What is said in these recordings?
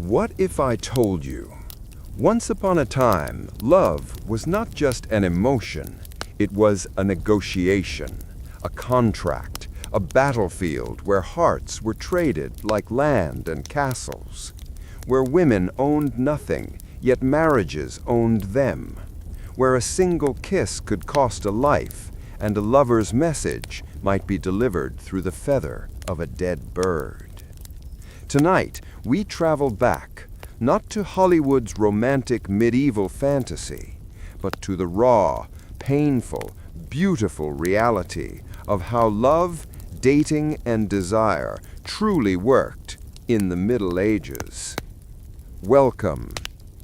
What if I told you? Once upon a time, love was not just an emotion, it was a negotiation, a contract, a battlefield where hearts were traded like land and castles, where women owned nothing, yet marriages owned them, where a single kiss could cost a life, and a lover's message might be delivered through the feather of a dead bird. Tonight, we travel back, not to Hollywood's romantic medieval fantasy, but to the raw, painful, beautiful reality of how love, dating, and desire truly worked in the Middle Ages. Welcome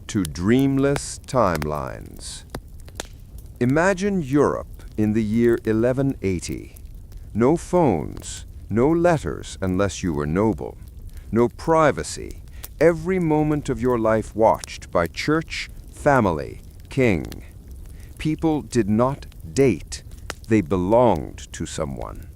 to Dreamless Timelines. Imagine Europe in the year 1180. No phones, no letters unless you were noble, no privacy, every moment of your life watched by church, family, king. People did not date, they belonged to someone.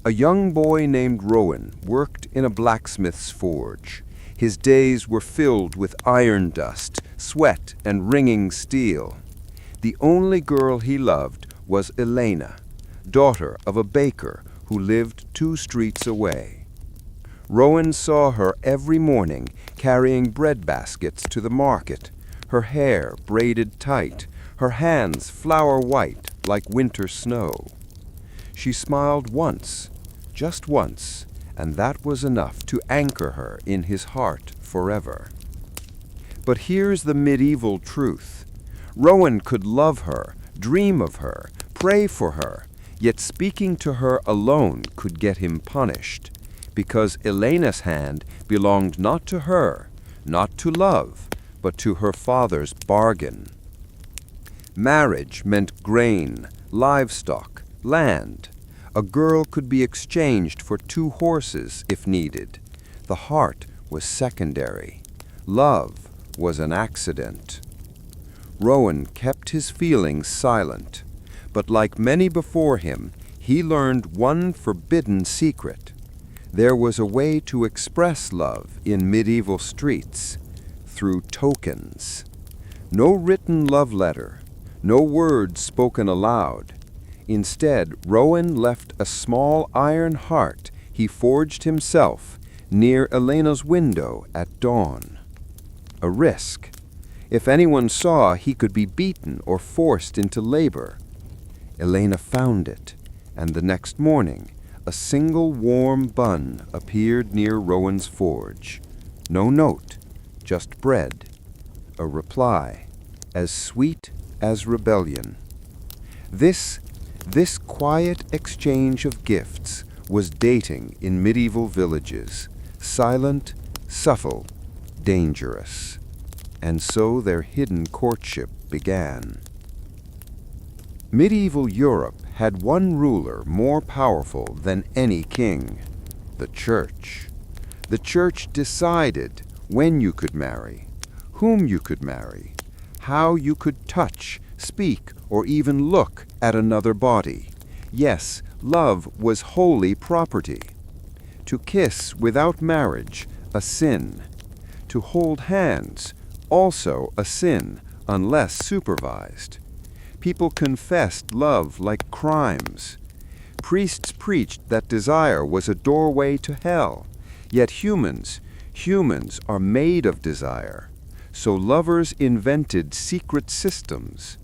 A young boy named Rowan worked in a blacksmith's forge. His days were filled with iron dust, sweat, and ringing steel. The only girl he loved was Elena, daughter of a baker who lived 2 streets away. Rowan saw her every morning carrying bread baskets to the market, her hair braided tight, her hands flower white like winter snow. She smiled once, just once, and that was enough to anchor her in his heart forever. But here's the medieval truth. Rowan could love her, dream of her, pray for her, yet speaking to her alone could get him punished, because Elena's hand belonged not to her, not to love, but to her father's bargain. Marriage meant grain, livestock, land. A girl could be exchanged for 2 horses if needed. The heart was secondary. Love was an accident. Rowan kept his feelings silent, but like many before him, he learned one forbidden secret. There was a way to express love in medieval streets, through tokens. No written love letter, no words spoken aloud. Instead, Rowan left a small iron heart he forged himself near Elena's window at dawn. A risk. If anyone saw, he could be beaten or forced into labor. Elena found it, and the next morning, a single warm bun appeared near Rowan's forge. No note, just bread. A reply, as sweet as rebellion. This quiet exchange of gifts was dating in medieval villages, silent, subtle, dangerous. And so their hidden courtship began. Medieval Europe had one ruler more powerful than any king, the Church. The Church decided when you could marry, whom you could marry, how you could touch, speak, or even look at another body. Yes, love was holy property. To kiss without marriage, a sin. To hold hands, also a sin, unless supervised. People confessed love like crimes. Priests preached that desire was a doorway to hell. Yet humans are made of desire. So lovers invented secret systems.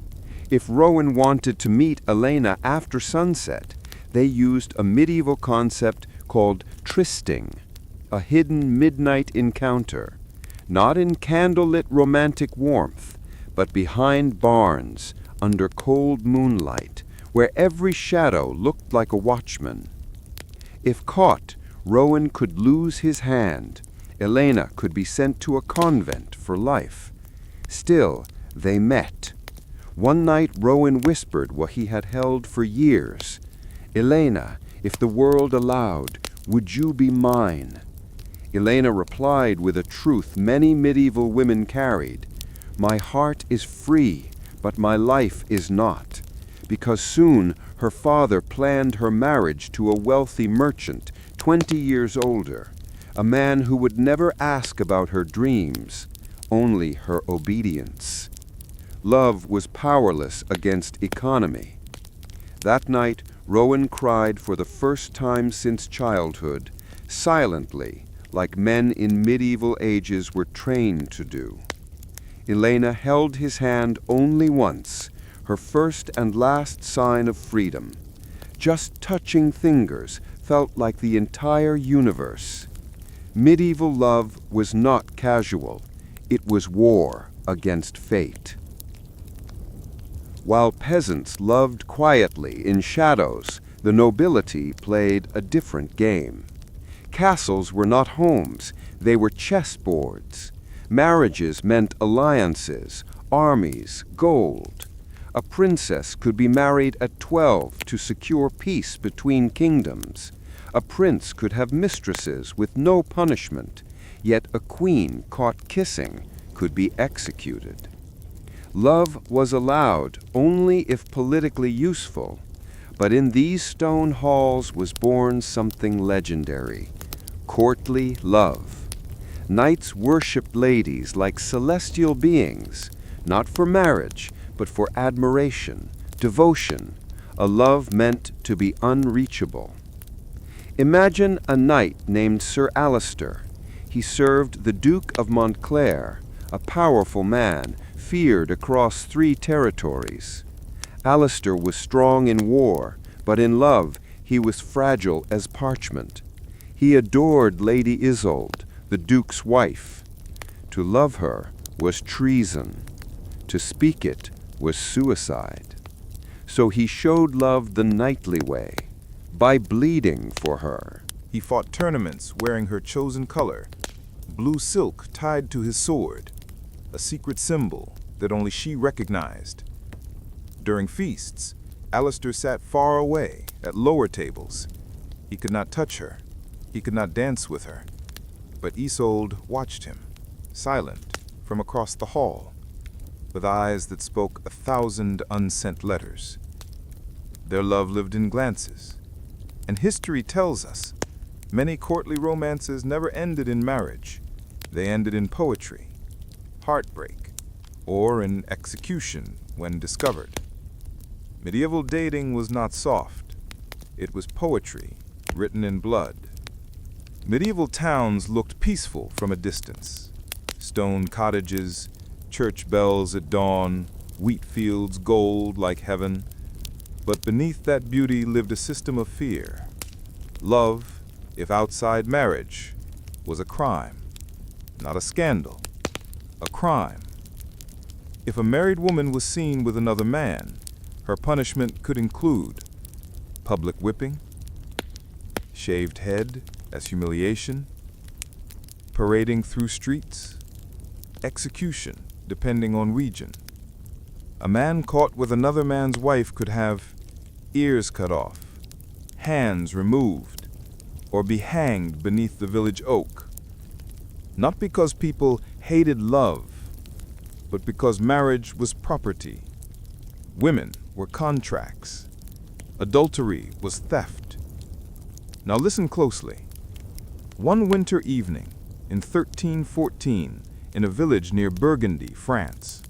If Rowan wanted to meet Elena after sunset, they used a medieval concept called trysting, a hidden midnight encounter, not in candlelit romantic warmth, but behind barns, under cold moonlight, where every shadow looked like a watchman. If caught, Rowan could lose his hand. Elena could be sent to a convent for life. Still, they met. One night Rowan whispered what he had held for years. "Elena, if the world allowed, would you be mine?" Elena replied with a truth many medieval women carried. "My heart is free, but my life is not," because soon her father planned her marriage to a wealthy merchant, 20 years older, a man who would never ask about her dreams, only her obedience. Love was powerless against economy. That night, Rowan cried for the first time since childhood, silently, like men in medieval ages were trained to do. Elena held his hand only once, her first and last sign of freedom. Just touching fingers felt like the entire universe. Medieval love was not casual. It was war against fate. While peasants loved quietly in shadows, the nobility played a different game. Castles were not homes, they were chessboards. Marriages meant alliances, armies, gold. A princess could be married at 12 to secure peace between kingdoms. A prince could have mistresses with no punishment, yet a queen caught kissing could be executed. Love was allowed only if politically useful, but in these stone halls was born something legendary: courtly love. Knights worshipped ladies like celestial beings, not for marriage, but for admiration, devotion, a love meant to be unreachable. Imagine a knight named Sir Alistair. He served the Duke of Montclair, a powerful man, feared across 3 territories. Alistair was strong in war, but in love he was fragile as parchment. He adored Lady Isolde, the Duke's wife. To love her was treason. To speak it was suicide. So he showed love the knightly way, by bleeding for her. He fought tournaments wearing her chosen color, blue silk tied to his sword, a secret symbol that only she recognized. During feasts, Alistair sat far away at lower tables. He could not touch her. He could not dance with her. But Isolde watched him, silent, from across the hall, with eyes that spoke 1,000 unsent letters. Their love lived in glances. And history tells us many courtly romances never ended in marriage. They ended in poetry, heartbreak, or in execution when discovered. Medieval dating was not soft. It was poetry written in blood. Medieval towns looked peaceful from a distance. Stone cottages, church bells at dawn, wheat fields gold like heaven. But beneath that beauty lived a system of fear. Love, if outside marriage, was a crime, not a scandal, a crime. If a married woman was seen with another man, her punishment could include public whipping, shaved head as humiliation, parading through streets, execution, depending on region. A man caught with another man's wife could have ears cut off, hands removed, or be hanged beneath the village oak. Not because people hated love, but because marriage was property. Women were contracts. Adultery was theft. Now listen closely. One winter evening in 1314, in a village near Burgundy, France,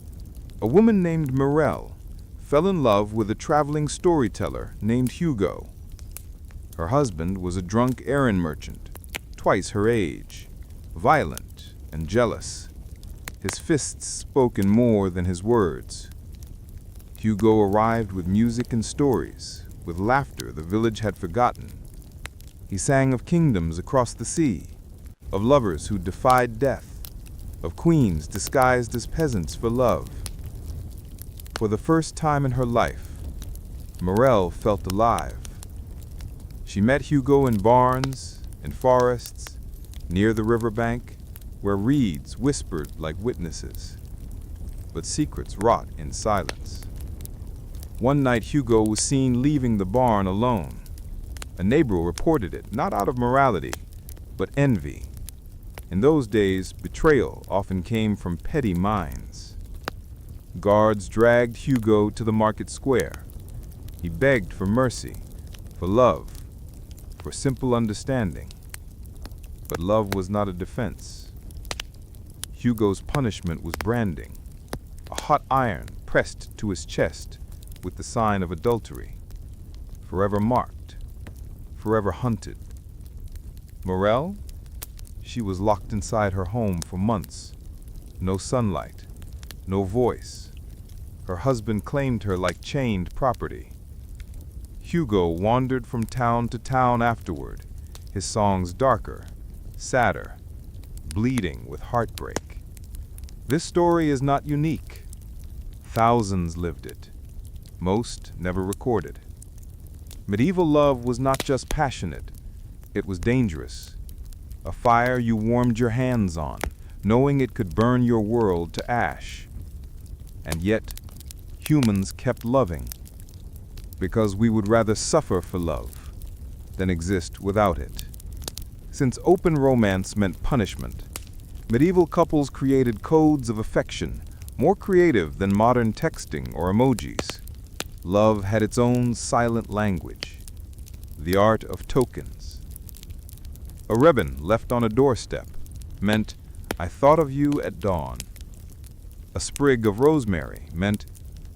a woman named Morel fell in love with a traveling storyteller named Hugo. Her husband was a drunk errand merchant, twice her age, violent and jealous. His fists spoke in more than his words. Hugo arrived with music and stories, with laughter the village had forgotten. He sang of kingdoms across the sea, of lovers who defied death, of queens disguised as peasants for love. For the first time in her life, Morel felt alive. She met Hugo in barns, in forests, near the riverbank, where reeds whispered like witnesses, but secrets wrought in silence. One night Hugo was seen leaving the barn alone. A neighbor reported it, not out of morality, but envy. In those days, betrayal often came from petty minds. Guards dragged Hugo to the market square. He begged for mercy, for love, for simple understanding. But love was not a defense. Hugo's punishment was branding, a hot iron pressed to his chest with the sign of adultery, forever marked, forever hunted. Morel? She was locked inside her home for months. No sunlight, no voice. Her husband claimed her like chained property. Hugo wandered from town to town afterward, his songs darker, sadder, bleeding with heartbreak. This story is not unique. Thousands lived it. Most never recorded. Medieval love was not just passionate, it was dangerous. A fire you warmed your hands on, knowing it could burn your world to ash. And yet, humans kept loving, because we would rather suffer for love than exist without it. Since open romance meant punishment, medieval couples created codes of affection, more creative than modern texting or emojis. Love had its own silent language, the art of tokens. A ribbon left on a doorstep meant, "I thought of you at dawn." A sprig of rosemary meant,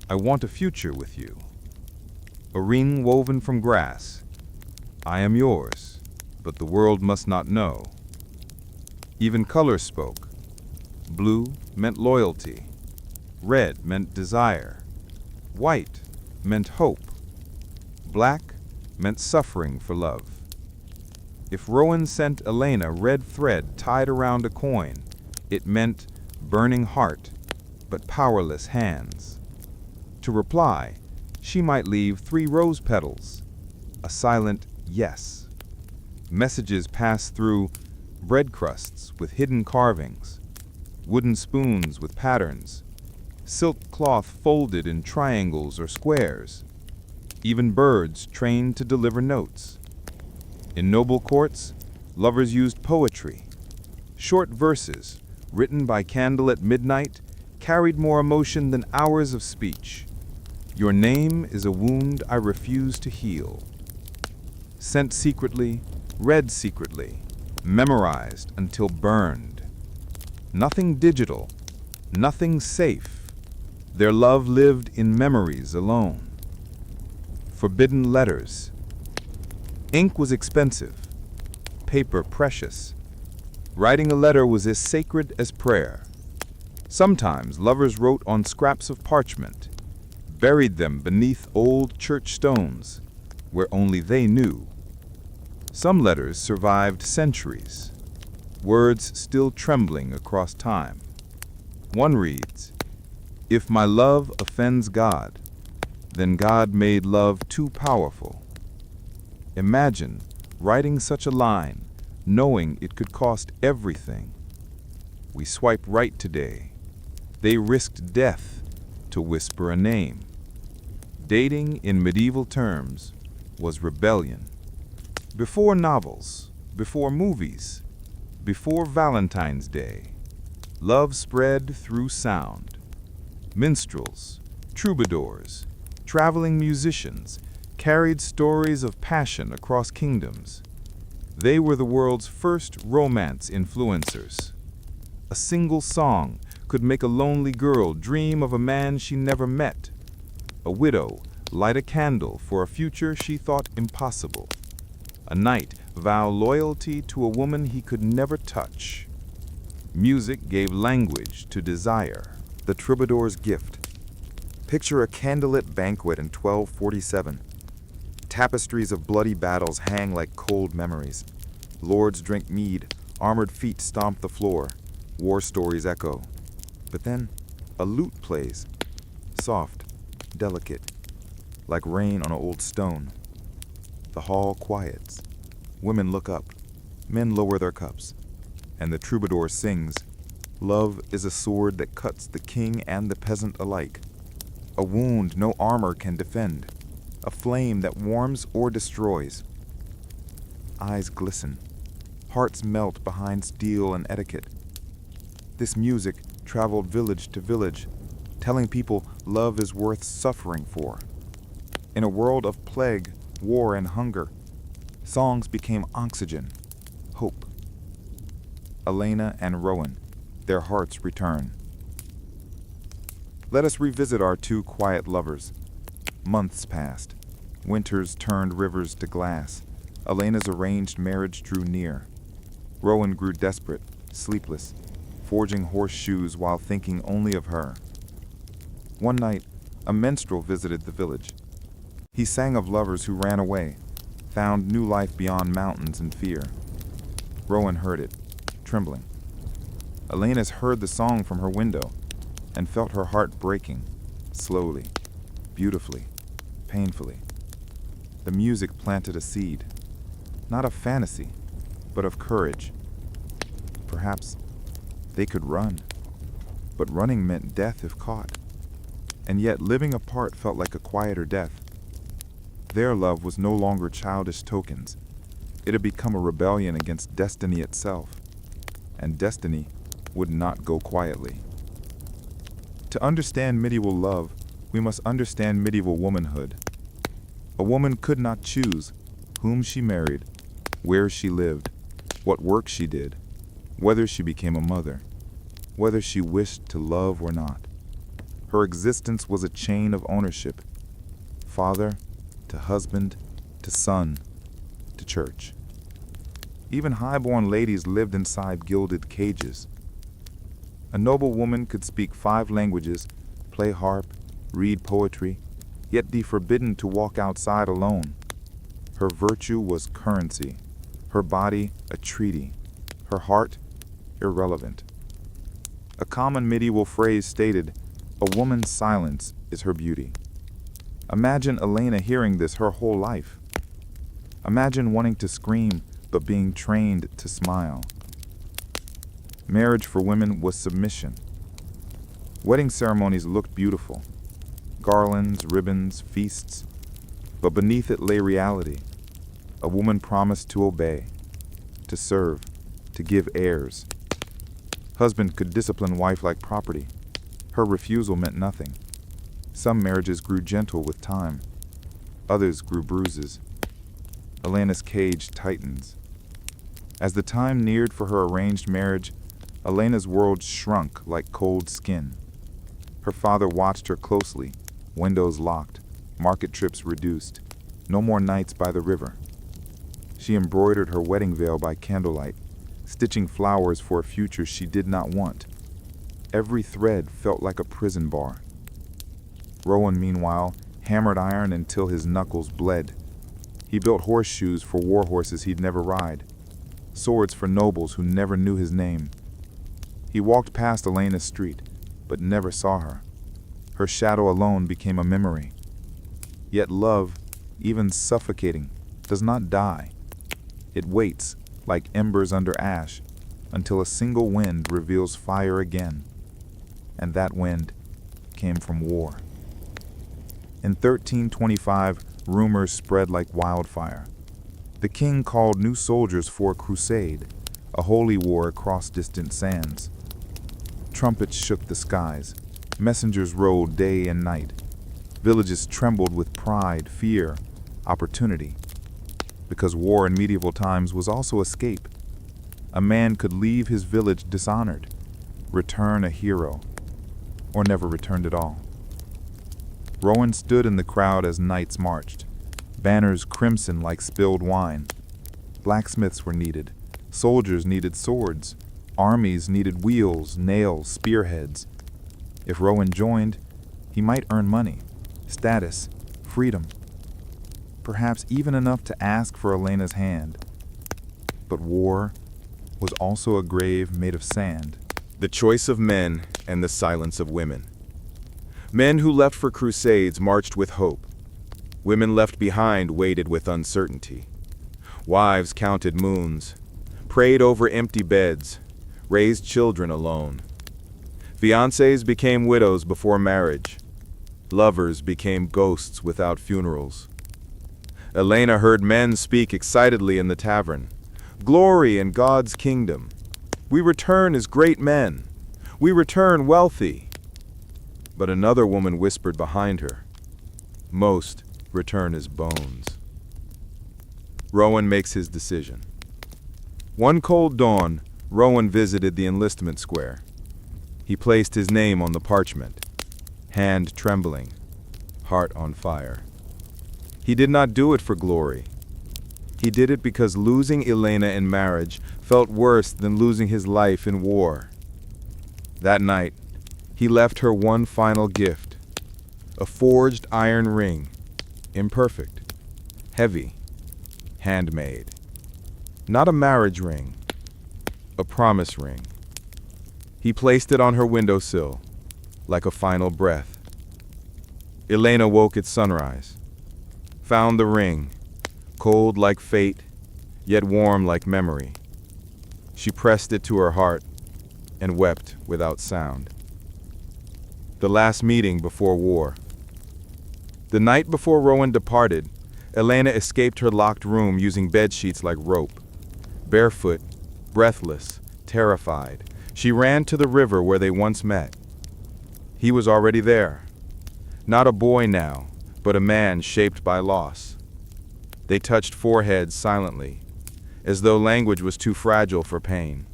"I want a future with you." A ring woven from grass, "I am yours, but the world must not know." Even color spoke. Blue meant loyalty. Red meant desire. White meant hope. Black meant suffering for love. If Rowan sent Elena red thread tied around a coin, it meant burning heart, but powerless hands. To reply, she might leave 3 rose petals, a silent yes. Messages passed through bread crusts with hidden carvings, wooden spoons with patterns, silk cloth folded in triangles or squares, even birds trained to deliver notes. In noble courts, lovers used poetry. Short verses, written by candle at midnight, carried more emotion than hours of speech. Your name is a wound I refuse to heal. Sent secretly, read secretly, memorized until burned. Nothing digital, nothing safe. Their love lived in memories alone. Forbidden letters. Ink was expensive, paper precious. Writing a letter was as sacred as prayer. Sometimes lovers wrote on scraps of parchment, buried them beneath old church stones, where only they knew. Some letters survived centuries, words still trembling across time. One reads, "If my love offends God, then God made love too powerful." Imagine writing such a line, knowing it could cost everything. We swipe right today. They risked death to whisper a name. Dating in medieval terms was rebellion. Before novels, before movies, before Valentine's Day, love spread through sound. Minstrels, troubadours, traveling musicians carried stories of passion across kingdoms. They were the world's first romance influencers. A single song could make a lonely girl dream of a man she never met. A widow light a candle for a future she thought impossible. A knight vow loyalty to a woman he could never touch. Music gave language to desire. The troubadour's gift. Picture a candlelit banquet in 1247. Tapestries of bloody battles hang like cold memories. Lords drink mead, armored feet stomp the floor, war stories echo. But then, a lute plays, soft, delicate, like rain on old stone. The hall quiets. Women look up, men lower their cups, and the troubadour sings, "Love is a sword that cuts the king and the peasant alike. A wound no armor can defend. A flame that warms or destroys." Eyes glisten. Hearts melt behind steel and etiquette. This music traveled village to village, telling people love is worth suffering for. In a world of plague, war, and hunger, songs became oxygen, hope. Elena and Rowan, their hearts return. Let us revisit our two quiet lovers. Months passed. Winters turned rivers to glass. Elena's arranged marriage drew near. Rowan grew desperate, sleepless, forging horseshoes while thinking only of her. One night, a minstrel visited the village. He sang of lovers who ran away, found new life beyond mountains and fear. Rowan heard it, trembling. Elena's heard the song from her window and felt her heart breaking, slowly, beautifully, painfully. The music planted a seed, not of fantasy, but of courage. Perhaps they could run, but running meant death if caught. And yet living apart felt like a quieter death. Their love was no longer childish tokens. It had become a rebellion against destiny itself, and destiny would not go quietly. To understand medieval love, we must understand medieval womanhood. A woman could not choose whom she married, where she lived, what work she did, whether she became a mother, whether she wished to love or not. Her existence was a chain of ownership, father to husband to son to church. Even high-born ladies lived inside gilded cages. A noble woman could speak 5 languages, play harp, read poetry, yet be forbidden to walk outside alone. Her virtue was currency, her body a treaty, her heart irrelevant. A common medieval phrase stated, "A woman's silence is her beauty." Imagine Elena hearing this her whole life. Imagine wanting to scream, but being trained to smile. Marriage for women was submission. Wedding ceremonies looked beautiful. Garlands, ribbons, feasts. But beneath it lay reality. A woman promised to obey, to serve, to give heirs. Husband could discipline wife like property. Her refusal meant nothing. Some marriages grew gentle with time. Others grew bruises. Elena's cage tightens. As the time neared for her arranged marriage, Elena's world shrunk like cold skin. Her father watched her closely, windows locked, market trips reduced, no more nights by the river. She embroidered her wedding veil by candlelight, stitching flowers for a future she did not want. Every thread felt like a prison bar. Rowan, meanwhile, hammered iron until his knuckles bled. He built horseshoes for war horses he'd never ride, swords for nobles who never knew his name. He walked past Elena's street, but never saw her. Her shadow alone became a memory. Yet love, even suffocating, does not die. It waits, like embers under ash, until a single wind reveals fire again. And that wind came from war. In 1325, rumors spread like wildfire. The king called new soldiers for a crusade, a holy war across distant sands. Trumpets shook the skies. Messengers rode day and night. Villages trembled with pride, fear, opportunity. Because war in medieval times was also escape. A man could leave his village dishonored, return a hero, or never returned at all. Rowan stood in the crowd as knights marched, banners crimson like spilled wine. Blacksmiths were needed, soldiers needed swords, armies needed wheels, nails, spearheads. If Rowan joined, he might earn money, status, freedom, perhaps even enough to ask for Elena's hand. But war was also a grave made of sand. The choice of men and the silence of women. Men who left for crusades marched with hope. Women left behind waited with uncertainty. Wives counted moons, prayed over empty beds, raised children alone. Fiancés became widows before marriage. Lovers became ghosts without funerals. Elena heard men speak excitedly in the tavern. Glory in God's kingdom. We return as great men. We return wealthy. But another woman whispered behind her. Most return as bones. Rowan makes his decision. One cold dawn, Rowan visited the enlistment square. He placed his name on the parchment, hand trembling, heart on fire. He did not do it for glory. He did it because losing Elena in marriage felt worse than losing his life in war. That night, he left her one final gift, a forged iron ring, imperfect, heavy, handmade. Not a marriage ring, a promise ring. He placed it on her windowsill, like a final breath. Elena woke at sunrise, found the ring, cold like fate, yet warm like memory. She pressed it to her heart and wept without sound. The last meeting before war. The night before Rowan departed, Elena escaped her locked room using bed sheets like rope. Barefoot, breathless, terrified, she ran to the river where they once met. He was already there. Not a boy now, but a man shaped by loss. They touched foreheads silently, as though language was too fragile for pain.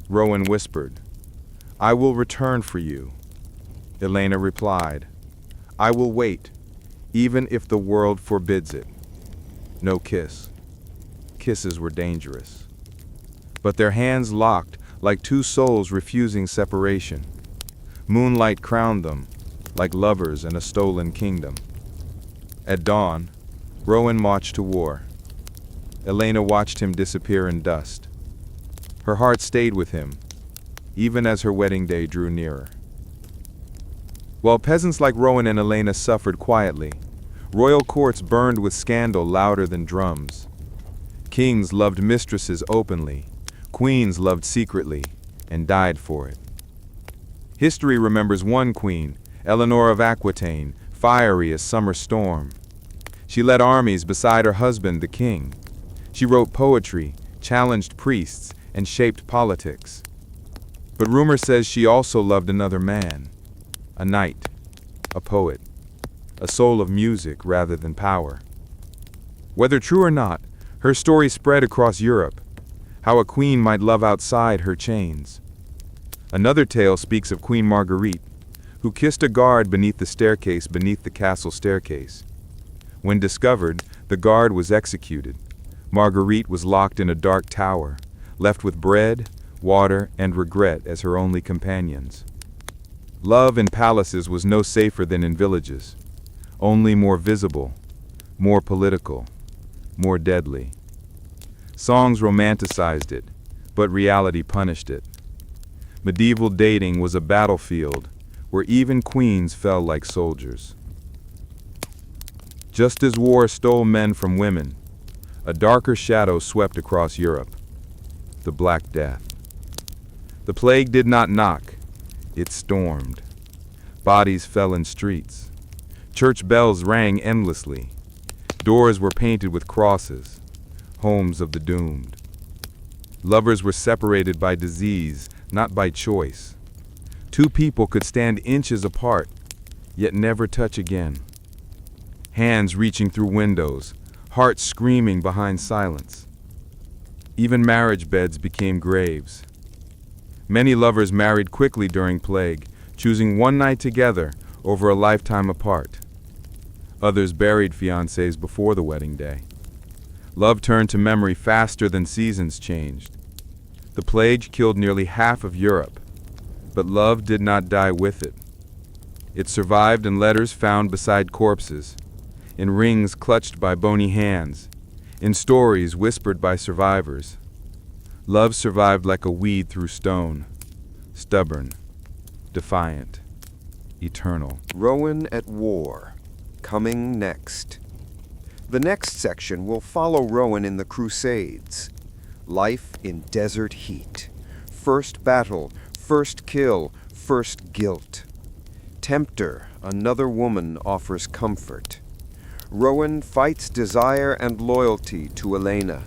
Rowan whispered, "I will return for you." Elena replied, "I will wait, even if the world forbids it." No kiss. Kisses were dangerous. But their hands locked like two souls refusing separation. Moonlight crowned them, like lovers in a stolen kingdom. At dawn, Rowan marched to war. Elena watched him disappear in dust. Her heart stayed with him, even as her wedding day drew nearer. While peasants like Rowan and Elena suffered quietly, royal courts burned with scandal louder than drums. Kings loved mistresses openly, queens loved secretly, and died for it. History remembers one queen, Eleanor of Aquitaine, fiery as summer storm. She led armies beside her husband, the king. She wrote poetry, challenged priests, and shaped politics. But rumor says she also loved another man, a knight, a poet, a soul of music rather than power. Whether true or not, her story spread across Europe, how a queen might love outside her chains. Another tale speaks of Queen Marguerite, who kissed a guard beneath the castle staircase. When discovered, the guard was executed. Marguerite was locked in a dark tower, left with bread, water, and regret as her only companions. Love in palaces was no safer than in villages, only more visible, more political, more deadly. Songs romanticized it, but reality punished it. Medieval dating was a battlefield where even queens fell like soldiers. Just as war stole men from women, a darker shadow swept across Europe, the Black Death. The plague did not knock, it stormed. Bodies fell in streets. Church bells rang endlessly. Doors were painted with crosses, homes of the doomed. Lovers were separated by disease, not by choice. Two people could stand inches apart, yet never touch again. Hands reaching through windows, hearts screaming behind silence. Even marriage beds became graves. Many lovers married quickly during plague, choosing one night together over a lifetime apart. Others buried fiancés before the wedding day. Love turned to memory faster than seasons changed. The plague killed nearly half of Europe, but love did not die with it. It survived in letters found beside corpses, in rings clutched by bony hands, in stories whispered by survivors. Love survived like a weed through stone, stubborn, defiant, eternal. Rowan at war, coming next. The next section will follow Rowan in the Crusades. Life in desert heat. First battle, first kill, first guilt. Tempter, another woman offers comfort. Rowan fights desire and loyalty to Elena.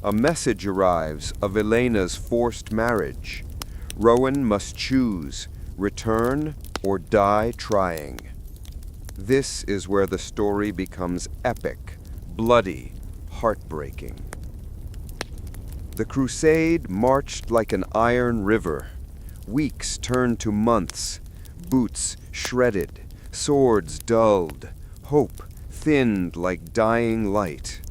A message arrives of Elena's forced marriage. Rowan must choose, return or die trying. This is where the story becomes epic, bloody, heartbreaking. The crusade marched like an iron river. Weeks turned to months, boots shredded, swords dulled, hope thinned like dying light.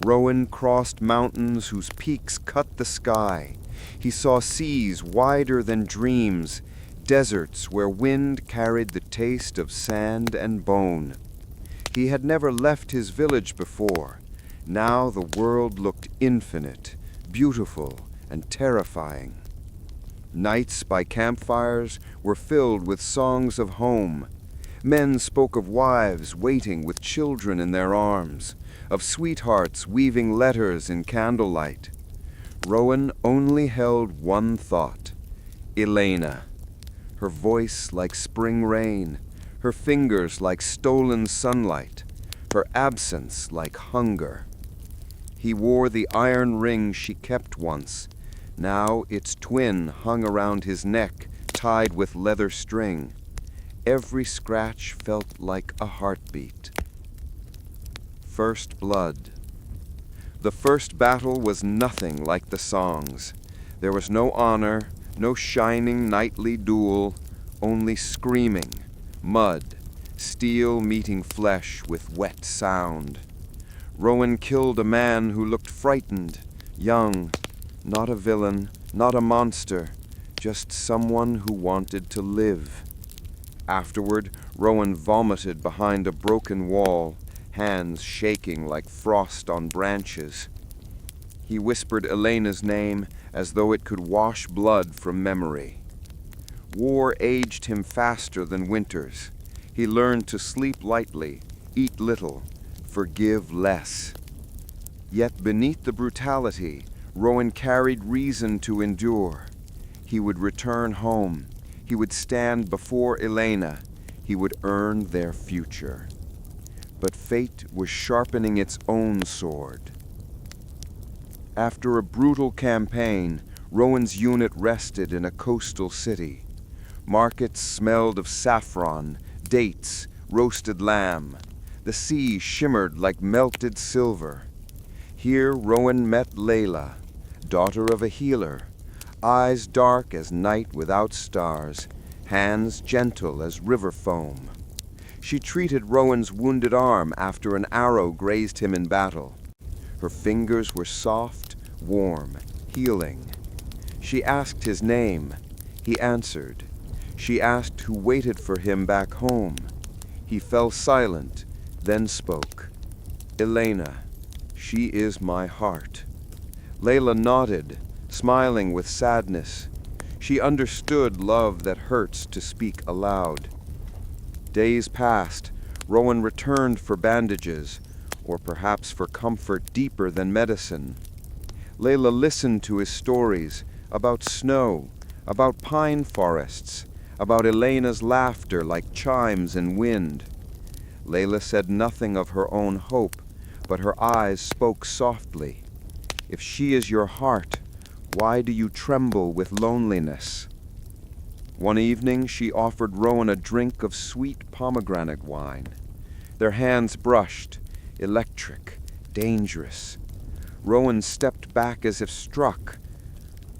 Rowan crossed mountains whose peaks cut the sky. He saw seas wider than dreams, deserts where wind carried the taste of sand and bone. He had never left his village before. Now the world looked infinite, beautiful, and terrifying. Nights by campfires were filled with songs of home. Men spoke of wives waiting with children in their arms, of sweethearts weaving letters in candlelight. Rowan only held one thought: Elena. Her voice like spring rain, her fingers like stolen sunlight, her absence like hunger. He wore the iron ring she kept once. Now its twin hung around his neck, tied with leather string. Every scratch felt like a heartbeat. First blood. The first battle was nothing like the songs. There was no honor, no shining knightly duel, only screaming, mud, steel meeting flesh with wet sound. Rowan killed a man who looked frightened, young, not a villain, not a monster, just someone who wanted to live. Afterward, Rowan vomited behind a broken wall, hands shaking like frost on branches. He whispered Elena's name as though it could wash blood from memory. War aged him faster than winters. He learned to sleep lightly, eat little, forgive less. Yet beneath the brutality, Rowan carried reason to endure. He would return home. He would stand before Elena. He would earn their future. But fate was sharpening its own sword. After a brutal campaign, Rowan's unit rested in a coastal city. Markets smelled of saffron, dates, roasted lamb. The sea shimmered like melted silver. Here Rowan met Layla, daughter of a healer, eyes dark as night without stars, hands gentle as river foam. She treated Rowan's wounded arm after an arrow grazed him in battle. Her fingers were soft, warm, healing. She asked his name. He answered. She asked who waited for him back home. He fell silent, then spoke. Elena, she is my heart. Layla nodded, smiling with sadness. She understood love that hurts to speak aloud. Days passed. Rowan returned for bandages, or perhaps for comfort deeper than medicine. Layla listened to his stories about snow, about pine forests, about Elena's laughter like chimes in wind. Layla said nothing of her own hope, but her eyes spoke softly. If she is your heart, why do you tremble with loneliness? One evening she offered Rowan a drink of sweet pomegranate wine. Their hands brushed, electric, dangerous. Rowan stepped back as if struck.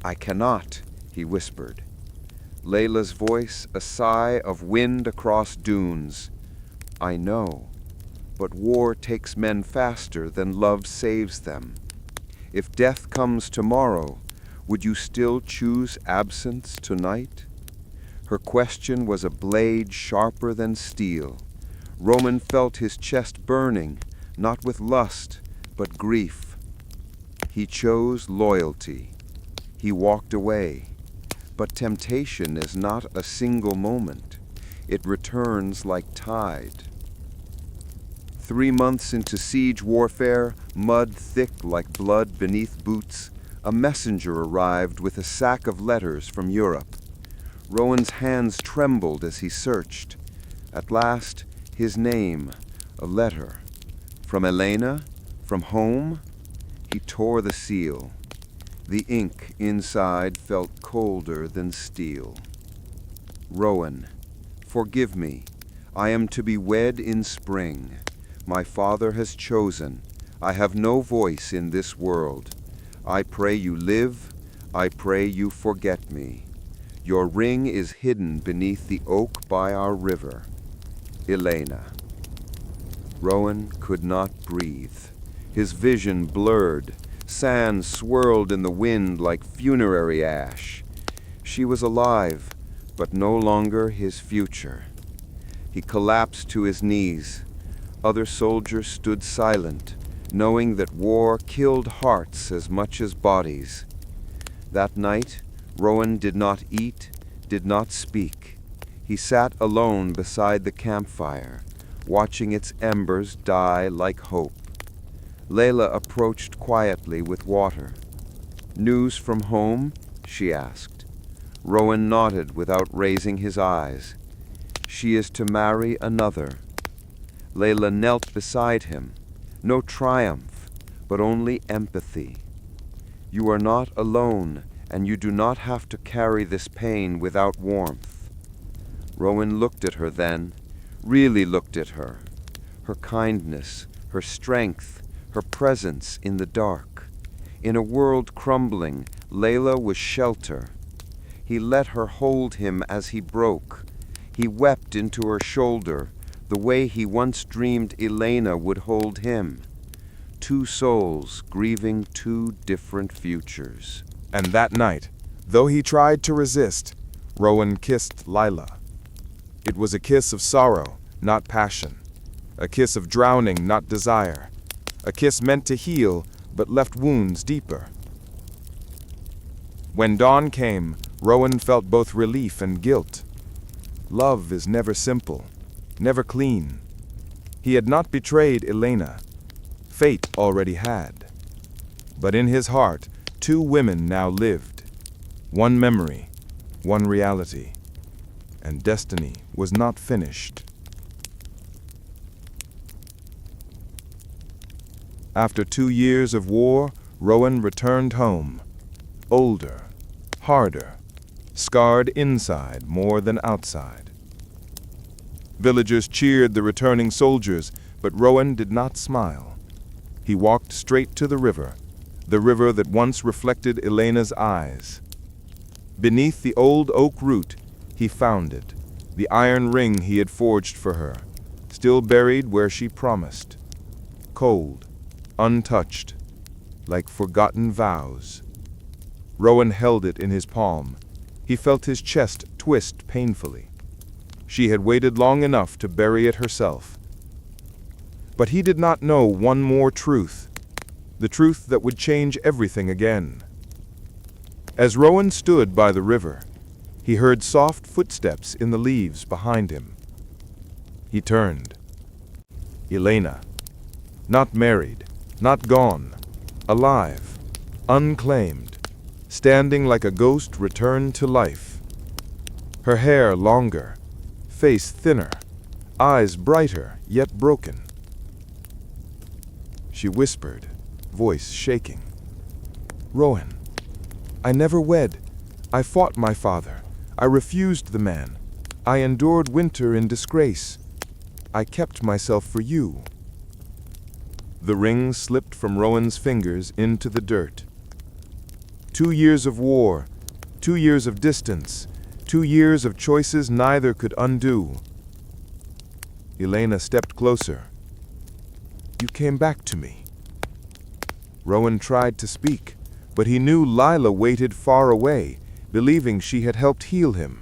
I cannot, he whispered. Layla's voice a sigh of wind across dunes. I know, but war takes men faster than love saves them. If death comes tomorrow, would you still choose absence tonight? Her question was a blade sharper than steel. Rowan felt his chest burning, not with lust, but grief. He chose loyalty. He walked away. But temptation is not a single moment. It returns like tide. 3 months into siege warfare, mud thick like blood beneath boots, a messenger arrived with a sack of letters from Europe. Rowan's hands trembled as he searched. At last, his name, a letter. From Elena? From home? He tore the seal. The ink inside felt colder than steel. Rowan, forgive me. I am to be wed in spring. My father has chosen. I have no voice in this world. I pray you live, I pray you forget me. Your ring is hidden beneath the oak by our river. Elena. Rowan could not breathe. His vision blurred. Sand swirled in the wind like funerary ash. She was alive, but no longer his future. He collapsed to his knees. Other soldiers stood silent, knowing that war killed hearts as much as bodies. That night, Rowan did not eat, did not speak. He sat alone beside the campfire, watching its embers die like hope. Layla approached quietly with water. "News from home?" she asked. Rowan nodded without raising his eyes. "She is to marry another." Layla knelt beside him. No triumph, but only empathy. "You are not alone, and you do not have to carry this pain without warmth." Rowan looked at her then, really looked at her. Her kindness, her strength, her presence in the dark. In a world crumbling, Layla was shelter. He let her hold him as he broke. He wept into her shoulder, the way he once dreamed Elena would hold him. Two souls grieving two different futures. And that night, though he tried to resist, Rowan kissed Lila. It was a kiss of sorrow, not passion. A kiss of drowning, not desire. A kiss meant to heal, but left wounds deeper. When dawn came, Rowan felt both relief and guilt. Love is never simple, never clean. He had not betrayed Elena. Fate already had. But in his heart, two women now lived. One memory, one reality. And destiny was not finished. After 2 years of war, Rowan returned home. Older, harder, scarred inside more than outside. Villagers cheered the returning soldiers, but Rowan did not smile. He walked straight to the river that once reflected Elena's eyes. Beneath the old oak root, he found it, the iron ring he had forged for her, still buried where she promised. Cold, untouched, like forgotten vows. Rowan held it in his palm. He felt his chest twist painfully. She had waited long enough to bury it herself. But he did not know one more truth, the truth that would change everything again. As Rowan stood by the river, he heard soft footsteps in the leaves behind him. He turned. Elena, not married, not gone, alive, unclaimed, standing like a ghost returned to life. Her hair longer, face thinner, eyes brighter yet broken. She whispered, voice shaking. "Rowan, I never wed. I fought my father. I refused the man. I endured winter in disgrace. I kept myself for you." The ring slipped from Rowan's fingers into the dirt. 2 years of war, 2 years of distance, 2 years of choices neither could undo. Elena stepped closer. "You came back to me." Rowan tried to speak, but he knew Lila waited far away, believing she had helped heal him.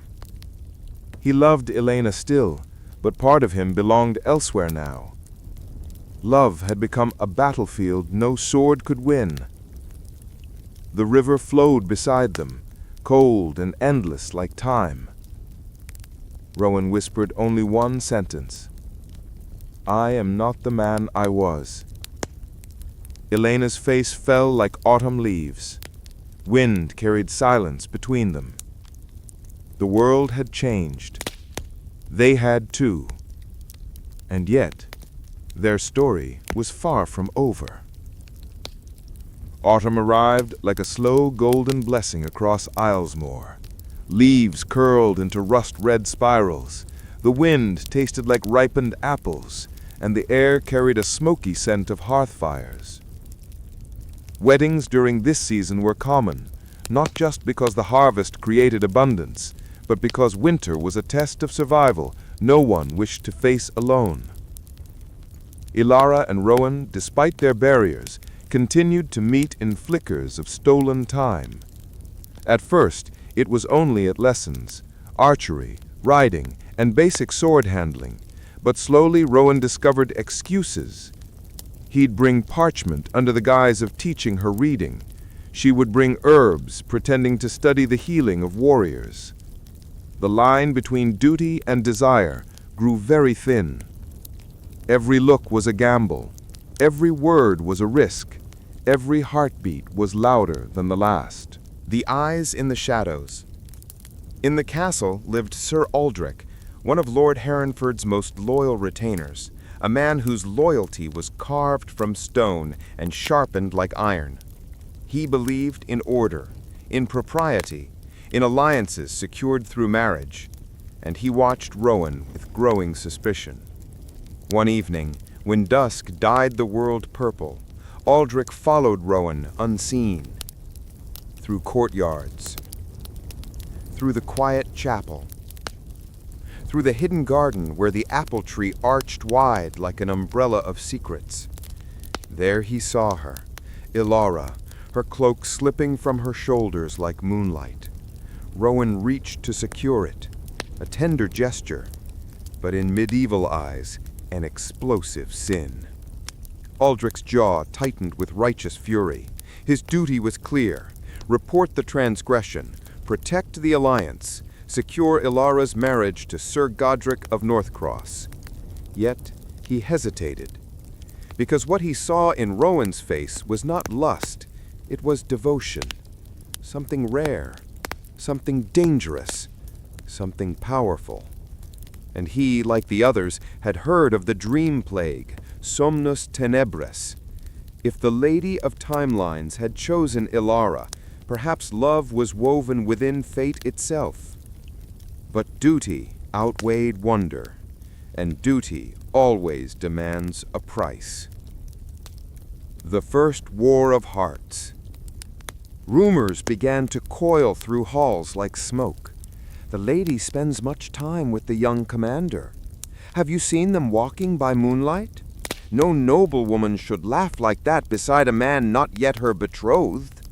He loved Elena still, but part of him belonged elsewhere now. Love had become a battlefield no sword could win. The river flowed beside them, cold and endless like time. Rowan whispered only one sentence. "I am not the man I was." Elena's face fell like autumn leaves. Wind carried silence between them. The world had changed. They had too. And yet, their story was far from over. Autumn arrived like a slow golden blessing across Islesmore. Leaves curled into rust-red spirals. The wind tasted like ripened apples, and the air carried a smoky scent of hearth fires. Weddings during this season were common, not just because the harvest created abundance, but because winter was a test of survival no one wished to face alone. Ilara and Rowan, despite their barriers, continued to meet in flickers of stolen time. At first, it was only at lessons, archery, riding, and basic sword handling, but slowly Rowan discovered excuses. He'd bring parchment under the guise of teaching her reading. She would bring herbs, pretending to study the healing of warriors. The line between duty and desire grew very thin. Every look was a gamble. Every word was a risk. Every heartbeat was louder than the last. The Eyes in the Shadows. In the castle lived Sir Aldrich, one of Lord Hereford's most loyal retainers, a man whose loyalty was carved from stone and sharpened like iron. He believed in order, in propriety, in alliances secured through marriage, and he watched Rowan with growing suspicion. One evening, when dusk dyed the world purple, Aldrich followed Rowan unseen, through courtyards, through the quiet chapel, through the hidden garden where the apple tree arched wide like an umbrella of secrets. There he saw her, Ilara, her cloak slipping from her shoulders like moonlight. Rowan reached to secure it, a tender gesture, but in medieval eyes, an explosive sin. Aldrich's jaw tightened with righteous fury. His duty was clear: report the transgression, protect the alliance, secure Ilara's marriage to Sir Godric of Northcross. Yet he hesitated, because what he saw in Rowan's face was not lust, it was devotion, something rare, something dangerous, something powerful. And he, like the others, had heard of the dream plague, somnus tenebris. If the Lady of Timelines had chosen Ilara, perhaps love was woven within fate itself. But duty outweighed wonder, and duty always demands a price. The First War of Hearts. Rumors began to coil through halls like smoke. The lady spends much time with the young commander. Have you seen them walking by moonlight? No noblewoman should laugh like that beside a man not yet her betrothed.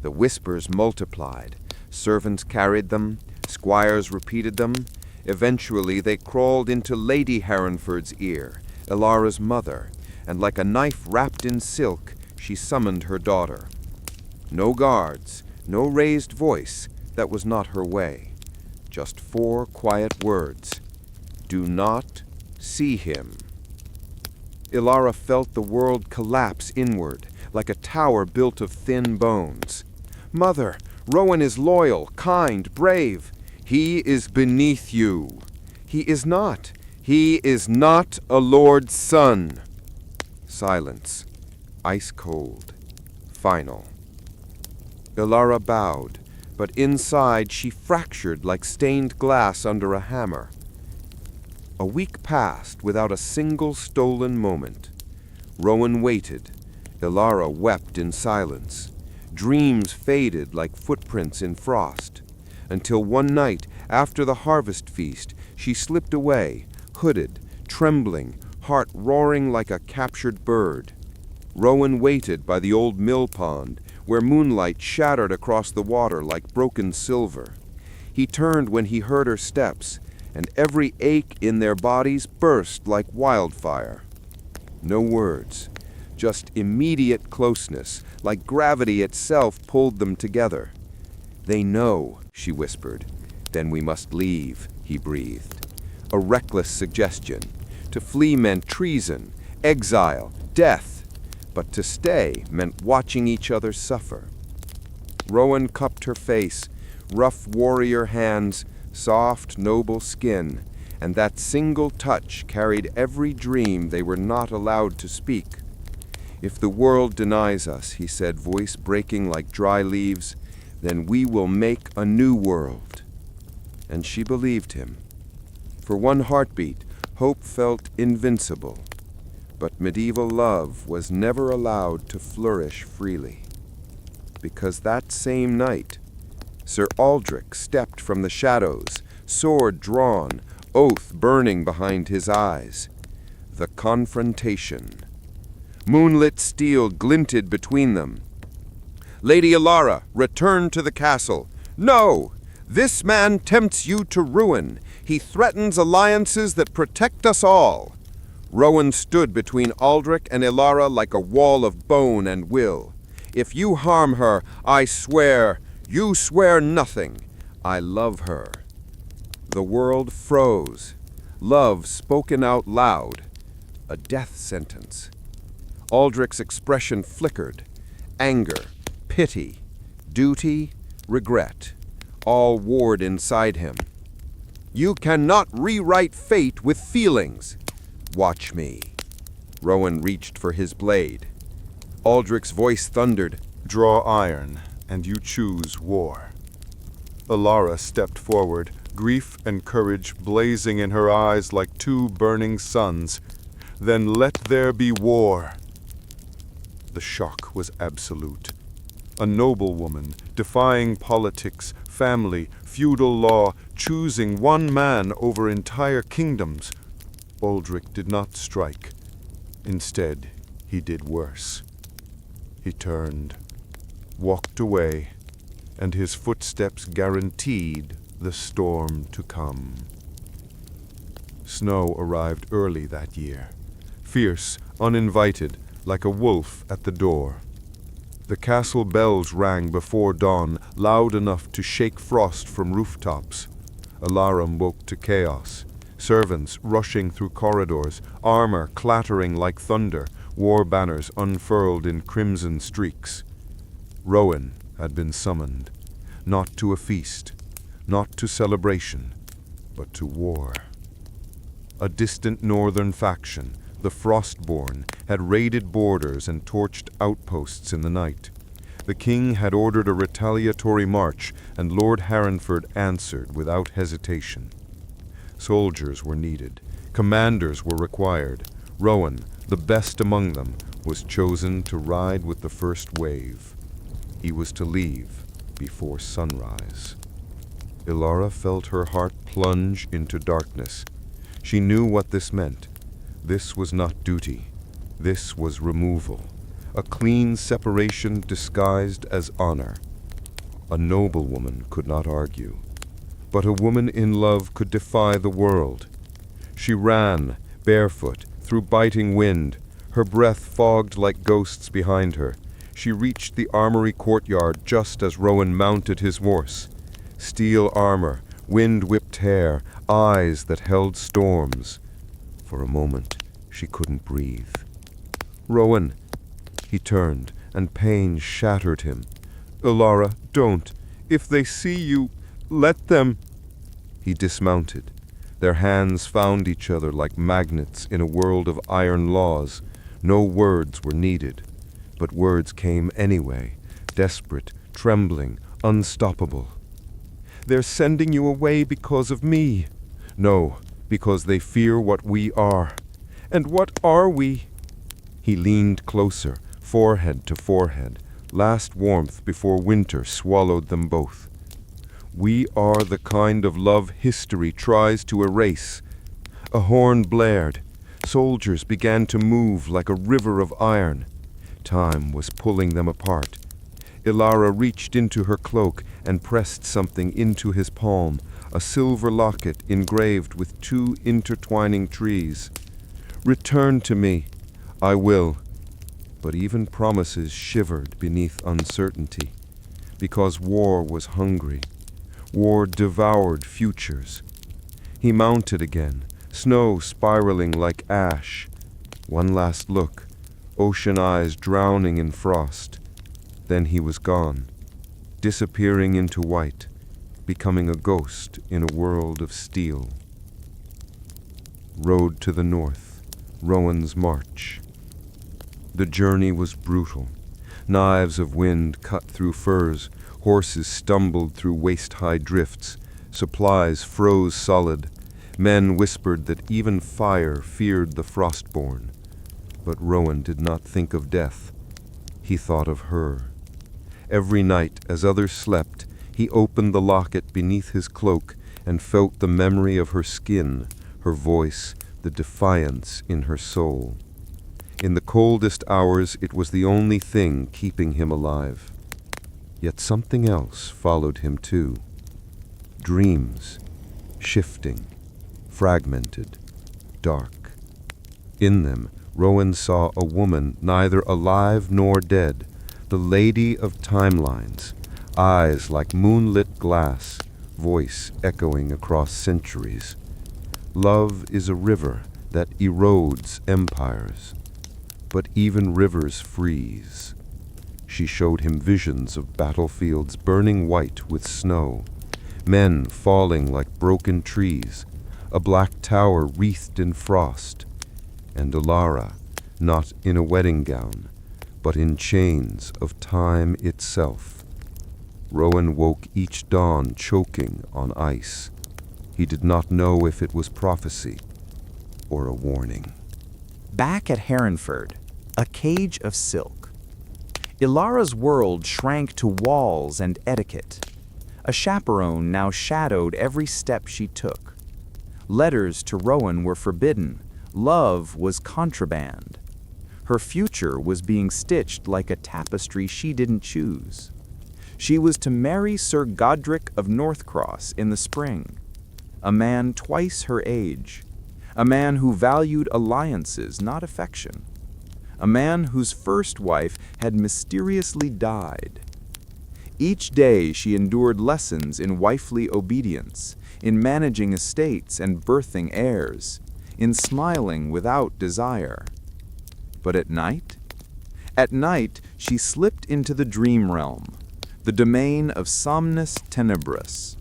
The whispers multiplied. Servants carried them. Squires repeated them. Eventually they crawled into Lady Hereford's ear, Ilara's mother, and like a knife wrapped in silk, she summoned her daughter. No guards, no raised voice, that was not her way. Just 4 quiet words. Do not see him. Ilara felt the world collapse inward, like a tower built of thin bones. Mother, Rowan is loyal, kind, brave. He is beneath you. He is not. He is not a lord's son. Silence. Ice cold. Final. Ilara bowed, but inside she fractured like stained glass under a hammer. A week passed without a single stolen moment. Rowan waited. Ilara wept in silence. Dreams faded like footprints in frost, until one night after the harvest feast she slipped away, hooded, trembling, heart roaring like a captured bird. Rowan waited by the old mill pond, where moonlight shattered across the water like broken silver. He turned when he heard her steps, and every ache in their bodies burst like wildfire. No words, just immediate closeness, like gravity itself pulled them together. They know, she whispered. Then we must leave, he breathed. A reckless suggestion. To flee meant treason, exile, death. But to stay meant watching each other suffer. Rowan cupped her face, rough warrior hands, soft, noble skin, and that single touch carried every dream they were not allowed to speak. If the world denies us, he said, voice breaking like dry leaves, then we will make a new world. And she believed him. For one heartbeat, hope felt invincible. But medieval love was never allowed to flourish freely. Because that same night, Sir Aldrich stepped from the shadows, sword drawn, oath burning behind his eyes. The confrontation. Moonlit steel glinted between them. Lady Alara, return to the castle. No! This man tempts you to ruin. He threatens alliances that protect us all. Rowan stood between Aldrich and Ilara like a wall of bone and will. If you harm her, I swear, you swear nothing. I love her. The world froze. Love spoken out loud. A death sentence. Aldrich's expression flickered. Anger, pity, duty, regret, all warred inside him. You cannot rewrite fate with feelings. Watch me. Rowan reached for his blade. Aldrich's voice thundered. Draw iron, and you choose war. Alara stepped forward, grief and courage blazing in her eyes like two burning suns. Then let there be war. The shock was absolute. A noble woman, defying politics, family, feudal law, choosing one man over entire kingdoms. Aldrich did not strike. Instead, he did worse. He turned, walked away, and his footsteps guaranteed the storm to come. Snow arrived early that year, fierce, uninvited, like a wolf at the door. The castle bells rang before dawn, loud enough to shake frost from rooftops. Alarm woke to chaos. Servants rushing through corridors, armor clattering like thunder, war banners unfurled in crimson streaks. Rowan had been summoned, not to a feast, not to celebration, but to war. A distant northern faction, the Frostborn, had raided borders and torched outposts in the night. The king had ordered a retaliatory march, and Lord Harenford answered without hesitation. Soldiers were needed. Commanders were required. Rowan, the best among them, was chosen to ride with the first wave. He was to leave before sunrise. Ilara felt her heart plunge into darkness. She knew what this meant. This was not duty. This was removal. A clean separation disguised as honor. A noble woman could not argue. But a woman in love could defy the world. She ran, barefoot, through biting wind, her breath fogged like ghosts behind her. She reached the armory courtyard just as Rowan mounted his horse. Steel armor, wind-whipped hair, eyes that held storms. For a moment, she couldn't breathe. Rowan! He turned, and pain shattered him. Ilara, don't. If they see you, let them. He dismounted. Their hands found each other like magnets in a world of iron laws. No words were needed. But words came anyway, desperate, trembling, unstoppable. They're sending you away because of me. No, because they fear what we are. And what are we? He leaned closer, forehead to forehead, last warmth before winter swallowed them both. We are the kind of love history tries to erase. A horn blared. Soldiers began to move like a river of iron. Time was pulling them apart. Ilara reached into her cloak and pressed something into his palm, a silver locket engraved with two intertwining trees. Return to me. I will. But even promises shivered beneath uncertainty, because war was hungry. War devoured futures. He mounted again, snow spiraling like ash. One last look, ocean eyes drowning in frost. Then he was gone, disappearing into white, becoming a ghost in a world of steel. Road to the north, Rowan's march. The journey was brutal. Knives of wind cut through furs, horses stumbled through waist-high drifts, supplies froze solid. Men whispered that even fire feared the Frostborn. But Rowan did not think of death. He thought of her. Every night, as others slept, he opened the locket beneath his cloak and felt the memory of her skin, her voice, the defiance in her soul. In the coldest hours, it was the only thing keeping him alive. Yet something else followed him too. Dreams, shifting, fragmented, dark. In them, Rowan saw a woman neither alive nor dead, the lady of timelines, eyes like moonlit glass, voice echoing across centuries. Love is a river that erodes empires, but even rivers freeze. She showed him visions of battlefields burning white with snow, men falling like broken trees, a black tower wreathed in frost, and Ilara, not in a wedding gown, but in chains of time itself. Rowan woke each dawn choking on ice. He did not know if it was prophecy or a warning. Back at Herrenford, a cage of silk. Ilara's world shrank to walls and etiquette. A chaperone now shadowed every step she took. Letters to Rowan were forbidden. Love was contraband. Her future was being stitched like a tapestry she didn't choose. She was to marry Sir Godric of Northcross in the spring, a man twice her age, a man who valued alliances, not affection, a man whose first wife had mysteriously died. Each day she endured lessons in wifely obedience, in managing estates and birthing heirs, in smiling without desire. But at night? At night she slipped into the dream realm, the domain of somnus tenebris.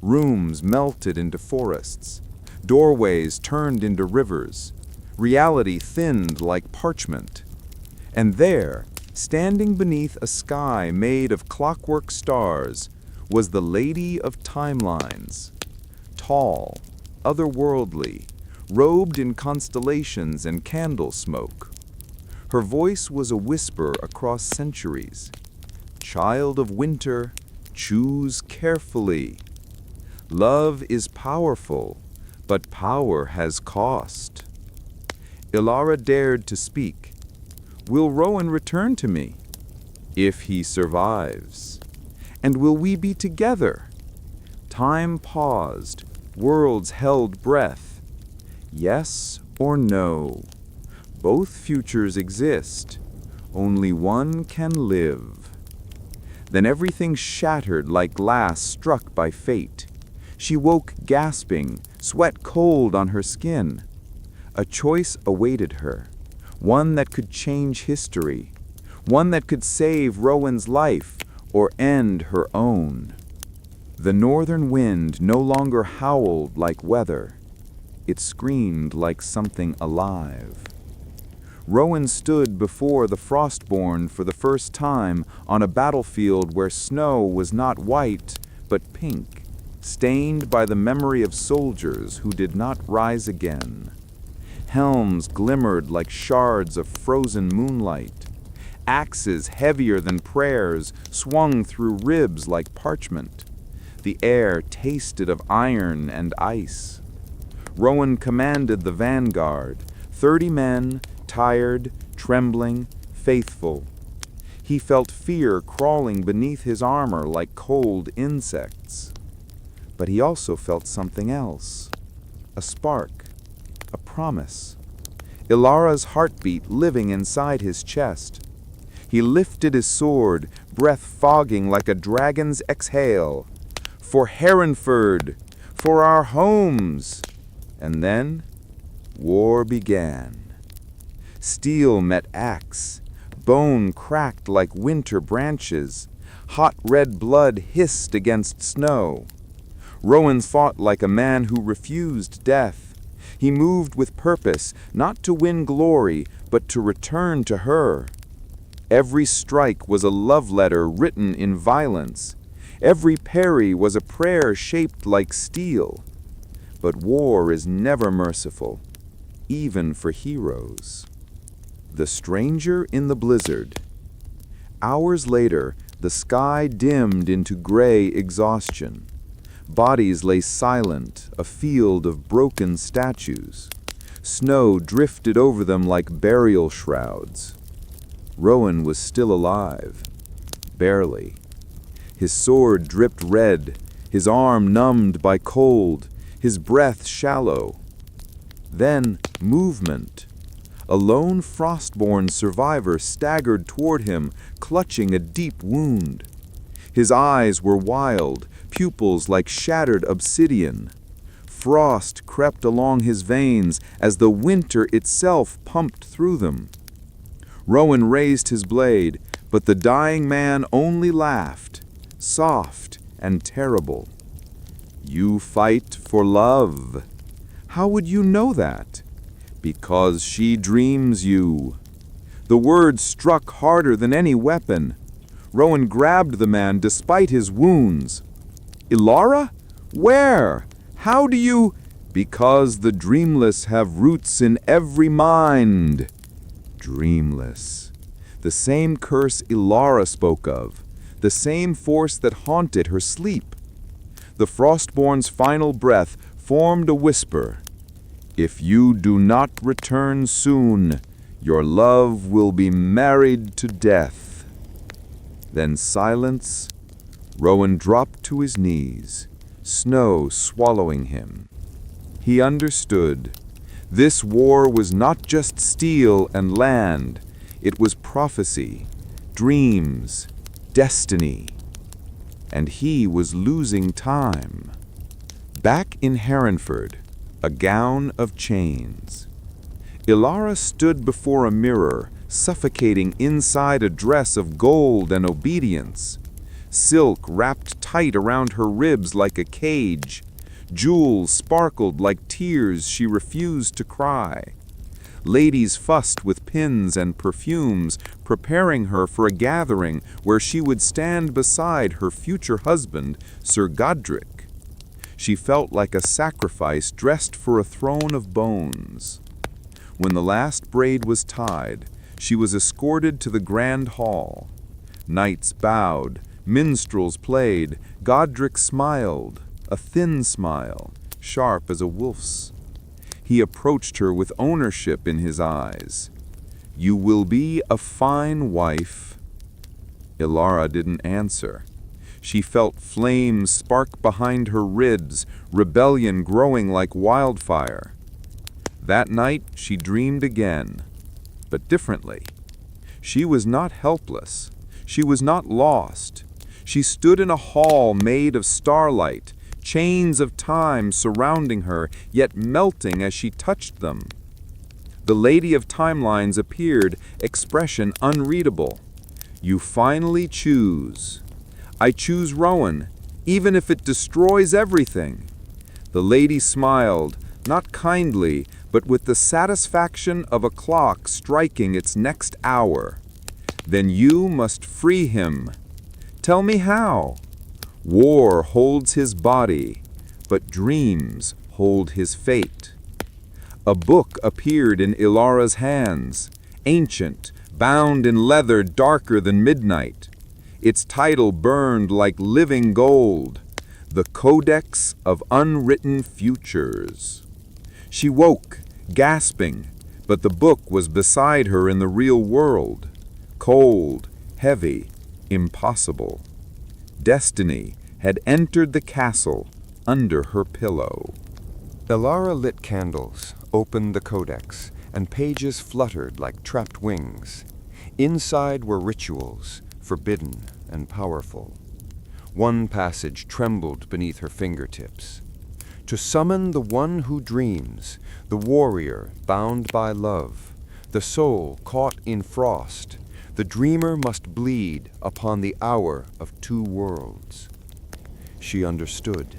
Rooms melted into forests, doorways turned into rivers, reality thinned like parchment. And there, standing beneath a sky made of clockwork stars, was the Lady of Timelines. Tall, otherworldly, robed in constellations and candle smoke. Her voice was a whisper across centuries. Child of winter, choose carefully. Love is powerful, but power has cost. Ilara dared to speak. Will Rowan return to me? If he survives. And will we be together? Time paused, worlds held breath. Yes or no? Both futures exist. Only one can live. Then everything shattered like glass struck by fate. She woke gasping, sweat cold on her skin. A choice awaited her, one that could change history, one that could save Rowan's life or end her own. The northern wind no longer howled like weather. It screamed like something alive. Rowan stood before the Frostborn for the first time on a battlefield where snow was not white, but pink, stained by the memory of soldiers who did not rise again. Helms glimmered like shards of frozen moonlight. Axes heavier than prayers swung through ribs like parchment. The air tasted of iron and ice. Rowan commanded the vanguard, 30 men, tired, trembling, faithful. He felt fear crawling beneath his armor like cold insects. But he also felt something else. A spark. A promise. Ilara's heartbeat living inside his chest. He lifted his sword, breath fogging like a dragon's exhale. For Herrenford! For our homes! And then, war began. Steel met axe. Bone cracked like winter branches. Hot red blood hissed against snow. Rowan fought like a man who refused death. He moved with purpose, not to win glory, but to return to her. Every strike was a love letter written in violence. Every parry was a prayer shaped like steel. But war is never merciful, even for heroes. The stranger in the blizzard. Hours later, the sky dimmed into gray exhaustion. Bodies lay silent, a field of broken statues. Snow drifted over them like burial shrouds. Rowan was still alive. Barely. His sword dripped red, his arm numbed by cold, his breath shallow. Then, movement. A lone frostborn survivor staggered toward him, clutching a deep wound. His eyes were wild, pupils like shattered obsidian. Frost crept along his veins as the winter itself pumped through them. Rowan raised his blade, but the dying man only laughed, soft and terrible. You fight for love. How would you know that? Because she dreams you. The words struck harder than any weapon. Rowan grabbed the man despite his wounds. Ilara? Where? How do you? Because the dreamless have roots in every mind. Dreamless. The same curse Ilara spoke of. The same force that haunted her sleep. The Frostborn's final breath formed a whisper. If you do not return soon, your love will be married to death. Then silence. Rowan dropped to his knees, snow swallowing him. He understood. This war was not just steel and land. It was prophecy, dreams, destiny. And he was losing time. Back in Herrenford, a gown of chains. Ilara stood before a mirror, suffocating inside a dress of gold and obedience. Silk wrapped tight around her ribs like a cage. Jewels sparkled like tears she refused to cry. Ladies fussed with pins and perfumes, preparing her for a gathering where she would stand beside her future husband, Sir Godric. She felt like a sacrifice dressed for a throne of bones. When the last braid was tied, she was escorted to the grand hall. Knights bowed, minstrels played, Godric smiled, a thin smile, sharp as a wolf's. He approached her with ownership in his eyes. You will be a fine wife. Ilara didn't answer. She felt flames spark behind her ribs, rebellion growing like wildfire. That night she dreamed again, but differently. She was not helpless. She was not lost. She stood in a hall made of starlight, chains of time surrounding her, yet melting as she touched them. The Lady of Timelines appeared, expression unreadable. You finally choose. I choose Rowan, even if it destroys everything. The lady smiled, not kindly, but with the satisfaction of a clock striking its next hour. Then you must free him. Tell me how. War holds his body, but dreams hold his fate. A book appeared in Ilara's hands, ancient, bound in leather darker than midnight. Its title burned like living gold, The Codex of Unwritten Futures. She woke, gasping, but the book was beside her in the real world. Cold, heavy, impossible. Destiny had entered the castle under her pillow. Ilara lit candles, opened the codex, and pages fluttered like trapped wings. Inside were rituals, forbidden and powerful. One passage trembled beneath her fingertips. To summon the one who dreams, the warrior bound by love, the soul caught in frost, the dreamer must bleed upon the hour of two worlds. She understood.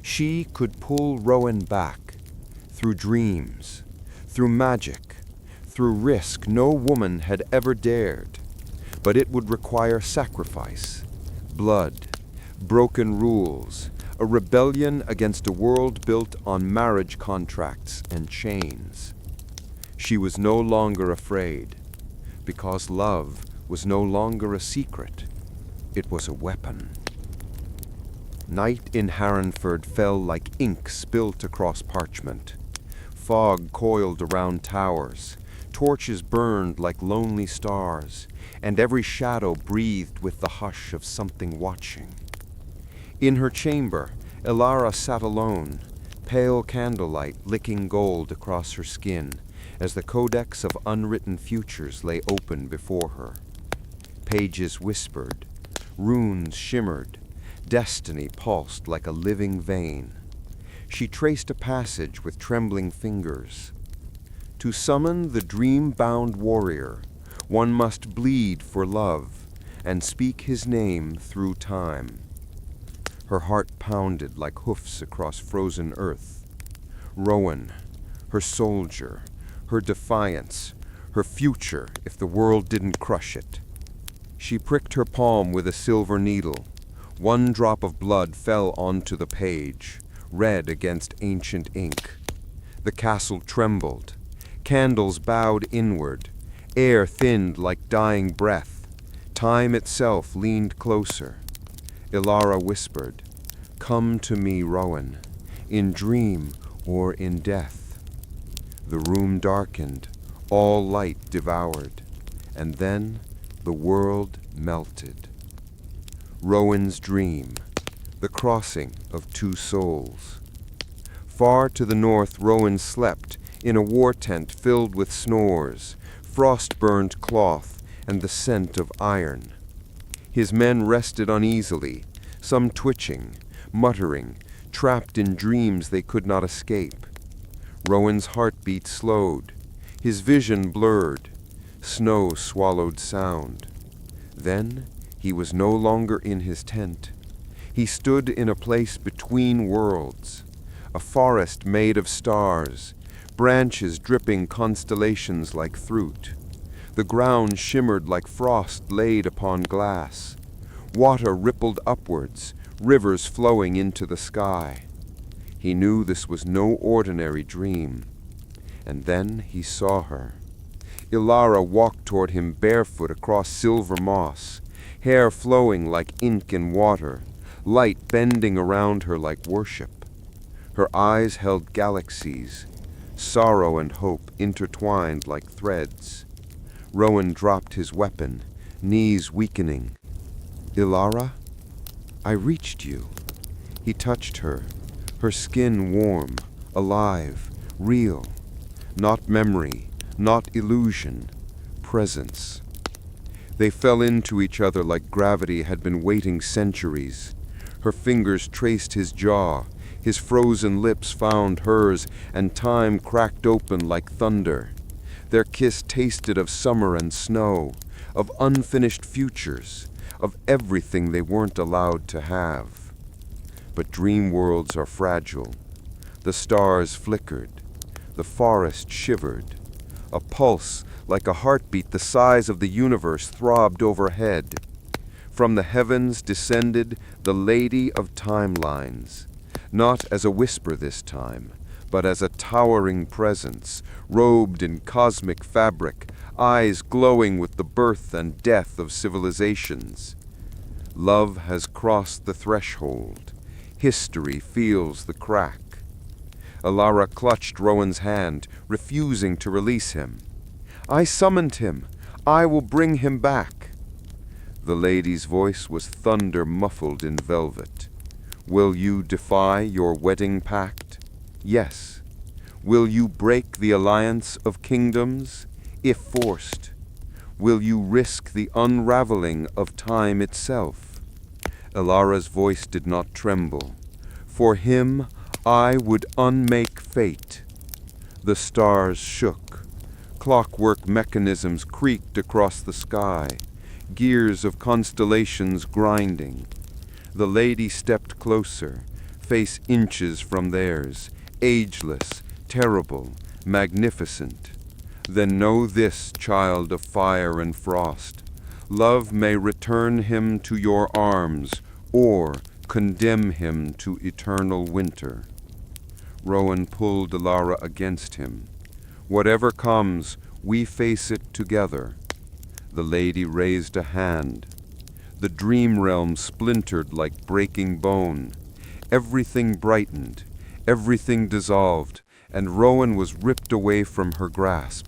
She could pull Rowan back, through dreams, through magic, through risk no woman had ever dared. But it would require sacrifice, blood, broken rules, a rebellion against a world built on marriage contracts and chains. She was no longer afraid. because love was no longer a secret. It was a weapon. Night in Harenford fell like ink spilt across parchment. Fog coiled around towers, torches burned like lonely stars, and every shadow breathed with the hush of something watching. In her chamber, Elara sat alone, pale candlelight licking gold across her skin, as the codex of unwritten futures lay open before her. Pages whispered, runes shimmered, destiny pulsed like a living vein. She traced a passage with trembling fingers. To summon the dream-bound warrior, one must bleed for love and speak his name through time. Her heart pounded like hoofs across frozen earth. Rowan, her soldier, her defiance, her future if the world didn't crush it. She pricked her palm with a silver needle. One drop of blood fell onto the page, red against ancient ink. The castle trembled. Candles bowed inward. Air thinned like dying breath. Time itself leaned closer. Elara whispered, "Come to me, Rowan, in dream or in death." The room darkened, all light devoured, and then the world melted. Rowan's dream, the crossing of two souls. Far to the north, Rowan slept in a war tent filled with snores, frost-burned cloth, and the scent of iron. His men rested uneasily, some twitching, muttering, trapped in dreams they could not escape. Rowan's heartbeat slowed, his vision blurred. Snow swallowed sound. Then he was no longer in his tent. He stood in a place between worlds, a forest made of stars, branches dripping constellations like fruit. The ground shimmered like frost laid upon glass. Water rippled upwards, rivers flowing into the sky. He knew this was no ordinary dream. And then he saw her. Elara walked toward him barefoot across silver moss, hair flowing like ink in water, light bending around her like worship. Her eyes held galaxies, sorrow and hope intertwined like threads. Rowan dropped his weapon, knees weakening. "Elara, I reached you." He touched her, her skin warm, alive, real. Not memory, not illusion, presence. They fell into each other like gravity had been waiting centuries. Her fingers traced his jaw, his frozen lips found hers, and time cracked open like thunder. Their kiss tasted of summer and snow, of unfinished futures, of everything they weren't allowed to have. But dream worlds are fragile. The stars flickered. The forest shivered. A pulse, like a heartbeat the size of the universe, throbbed overhead. From the heavens descended the Lady of Timelines, not as a whisper this time, but as a towering presence, robed in cosmic fabric, eyes glowing with the birth and death of civilizations. Love has crossed the threshold. History feels the crack. Elara clutched Rowan's hand, refusing to release him. "I summoned him. I will bring him back." The lady's voice was thunder muffled in velvet. "Will you defy your wedding pact? Yes. Will you break the alliance of kingdoms, if forced? Will you risk the unraveling of time itself?" Elara's voice did not tremble. "For him, I would unmake fate." The stars shook. Clockwork mechanisms creaked across the sky, gears of constellations grinding. The lady stepped closer, face inches from theirs, ageless, terrible, magnificent. "Then know this, child of fire and frost. Love may return him to your arms, or condemn him to eternal winter." Rowan pulled Elara against him. "Whatever comes, we face it together." The lady raised a hand. The dream realm splintered like breaking bone. Everything brightened, everything dissolved, and Rowan was ripped away from her grasp.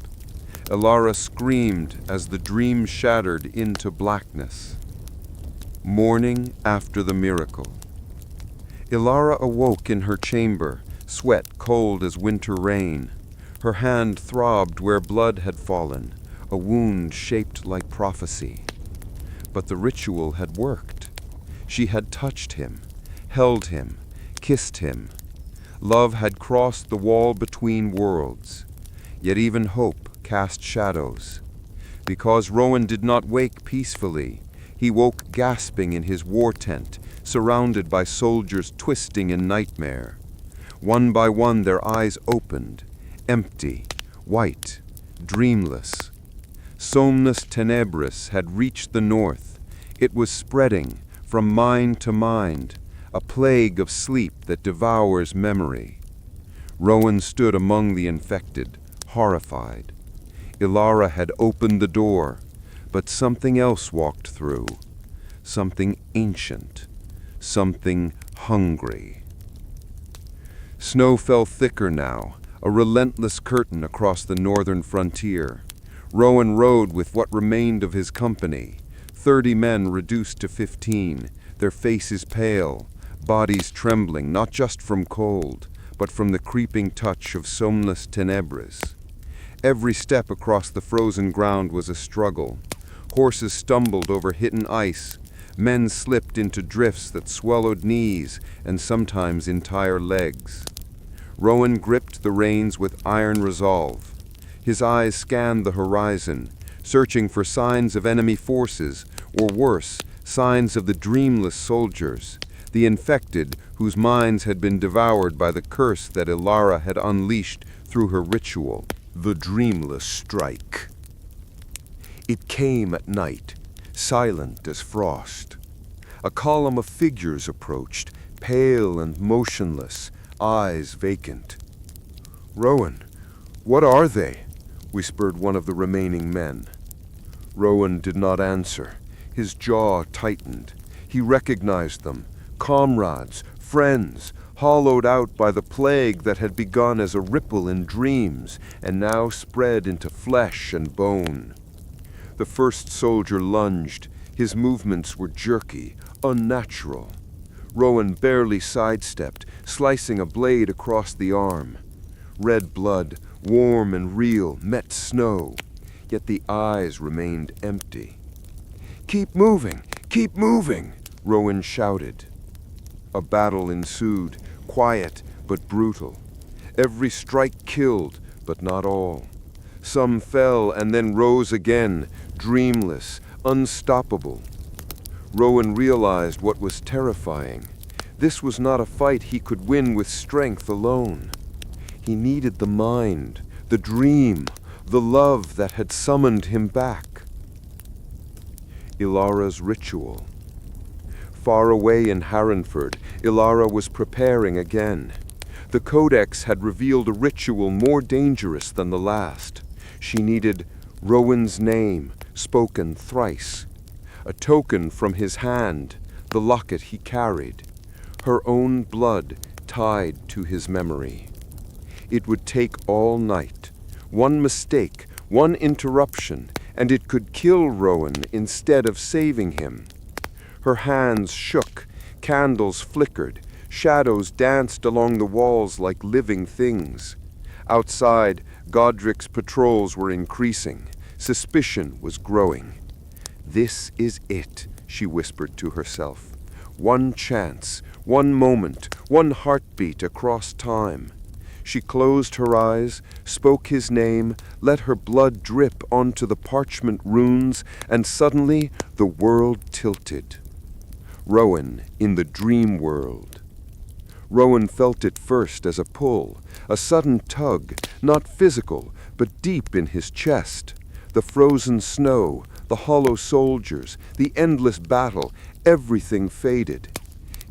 Ilara screamed as the dream shattered into blackness. Morning after the miracle. Ilara awoke in her chamber, sweat cold as winter rain. Her hand throbbed where blood had fallen, a wound shaped like prophecy. But the ritual had worked. She had touched him, held him, kissed him. Love had crossed the wall between worlds. Yet even hope cast shadows. Because Rowan did not wake peacefully, he woke gasping in his war tent, surrounded by soldiers twisting in nightmare. One by one their eyes opened, empty, white, dreamless. Somnus Tenebris had reached the north. It was spreading from mind to mind, a plague of sleep that devours memory. Rowan stood among the infected, horrified. Ilara had opened the door, but something else walked through. Something ancient, something hungry. Snow fell thicker now, a relentless curtain across the northern frontier. Rowan rode with what remained of his company, 30 men reduced to 15, their faces pale, bodies trembling not just from cold, but from the creeping touch of Somnus Tenebris. Every step across the frozen ground was a struggle. Horses stumbled over hidden ice. Men slipped into drifts that swallowed knees and sometimes entire legs. Rowan gripped the reins with iron resolve. His eyes scanned the horizon, searching for signs of enemy forces, or worse, signs of the dreamless soldiers, the infected whose minds had been devoured by the curse that Ilara had unleashed through her ritual. The dreamless strike. It came at night, silent as frost. A column of figures approached, pale and motionless, eyes vacant. "Rowan, what are they?" whispered one of the remaining men. Rowan did not answer. His jaw tightened. He recognized them, comrades, friends, hollowed out by the plague that had begun as a ripple in dreams and now spread into flesh and bone. The first soldier lunged. His movements were jerky, unnatural. Rowan barely sidestepped, slicing a blade across the arm. Red blood, warm and real, met snow, yet the eyes remained empty. Keep moving! Keep moving!" Rowan shouted. A battle ensued, quiet but brutal. Every strike killed, but not all. Some fell and then rose again, dreamless, unstoppable. Rowan realized what was terrifying. This was not a fight he could win with strength alone. He needed the mind, the dream, the love that had summoned him back. Ilara's ritual. Far away in Harenford, Ilara was preparing again. The Codex had revealed a ritual more dangerous than the last. She needed Rowan's name, spoken thrice. A token from his hand, the locket he carried. Her own blood tied to his memory. It would take all night. One mistake, one interruption, and it could kill Rowan instead of saving him. Her hands shook, candles flickered, shadows danced along the walls like living things. Outside, Godric's patrols were increasing. Suspicion was growing. "This is it," she whispered to herself. "One chance, one moment, one heartbeat across time." She closed her eyes, spoke his name, let her blood drip onto the parchment runes, and suddenly the world tilted. Rowan in the dream world. Rowan felt it first as a pull, a sudden tug, not physical, but deep in his chest. The frozen snow, the hollow soldiers, the endless battle, everything faded.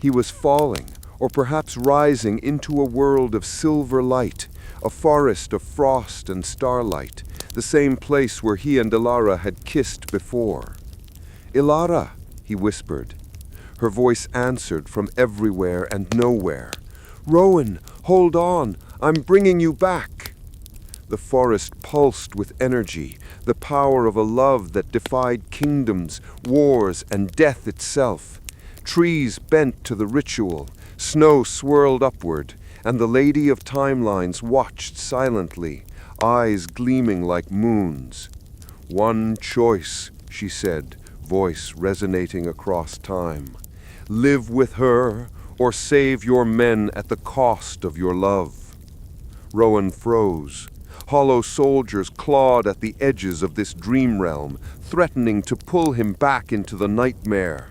He was falling, or perhaps rising into a world of silver light, a forest of frost and starlight, the same place where he and Ilara had kissed before. "Ilara," he whispered. Her voice answered from everywhere and nowhere. "Rowan, hold on, I'm bringing you back." The forest pulsed with energy, the power of a love that defied kingdoms, wars, and death itself. Trees bent to the ritual, snow swirled upward, and the Lady of Timelines watched silently, eyes gleaming like moons. "One choice," she said, voice resonating across time. "Live with her, or save your men at the cost of your love." Rowan froze. Hollow soldiers clawed at the edges of this dream realm, threatening to pull him back into the nightmare.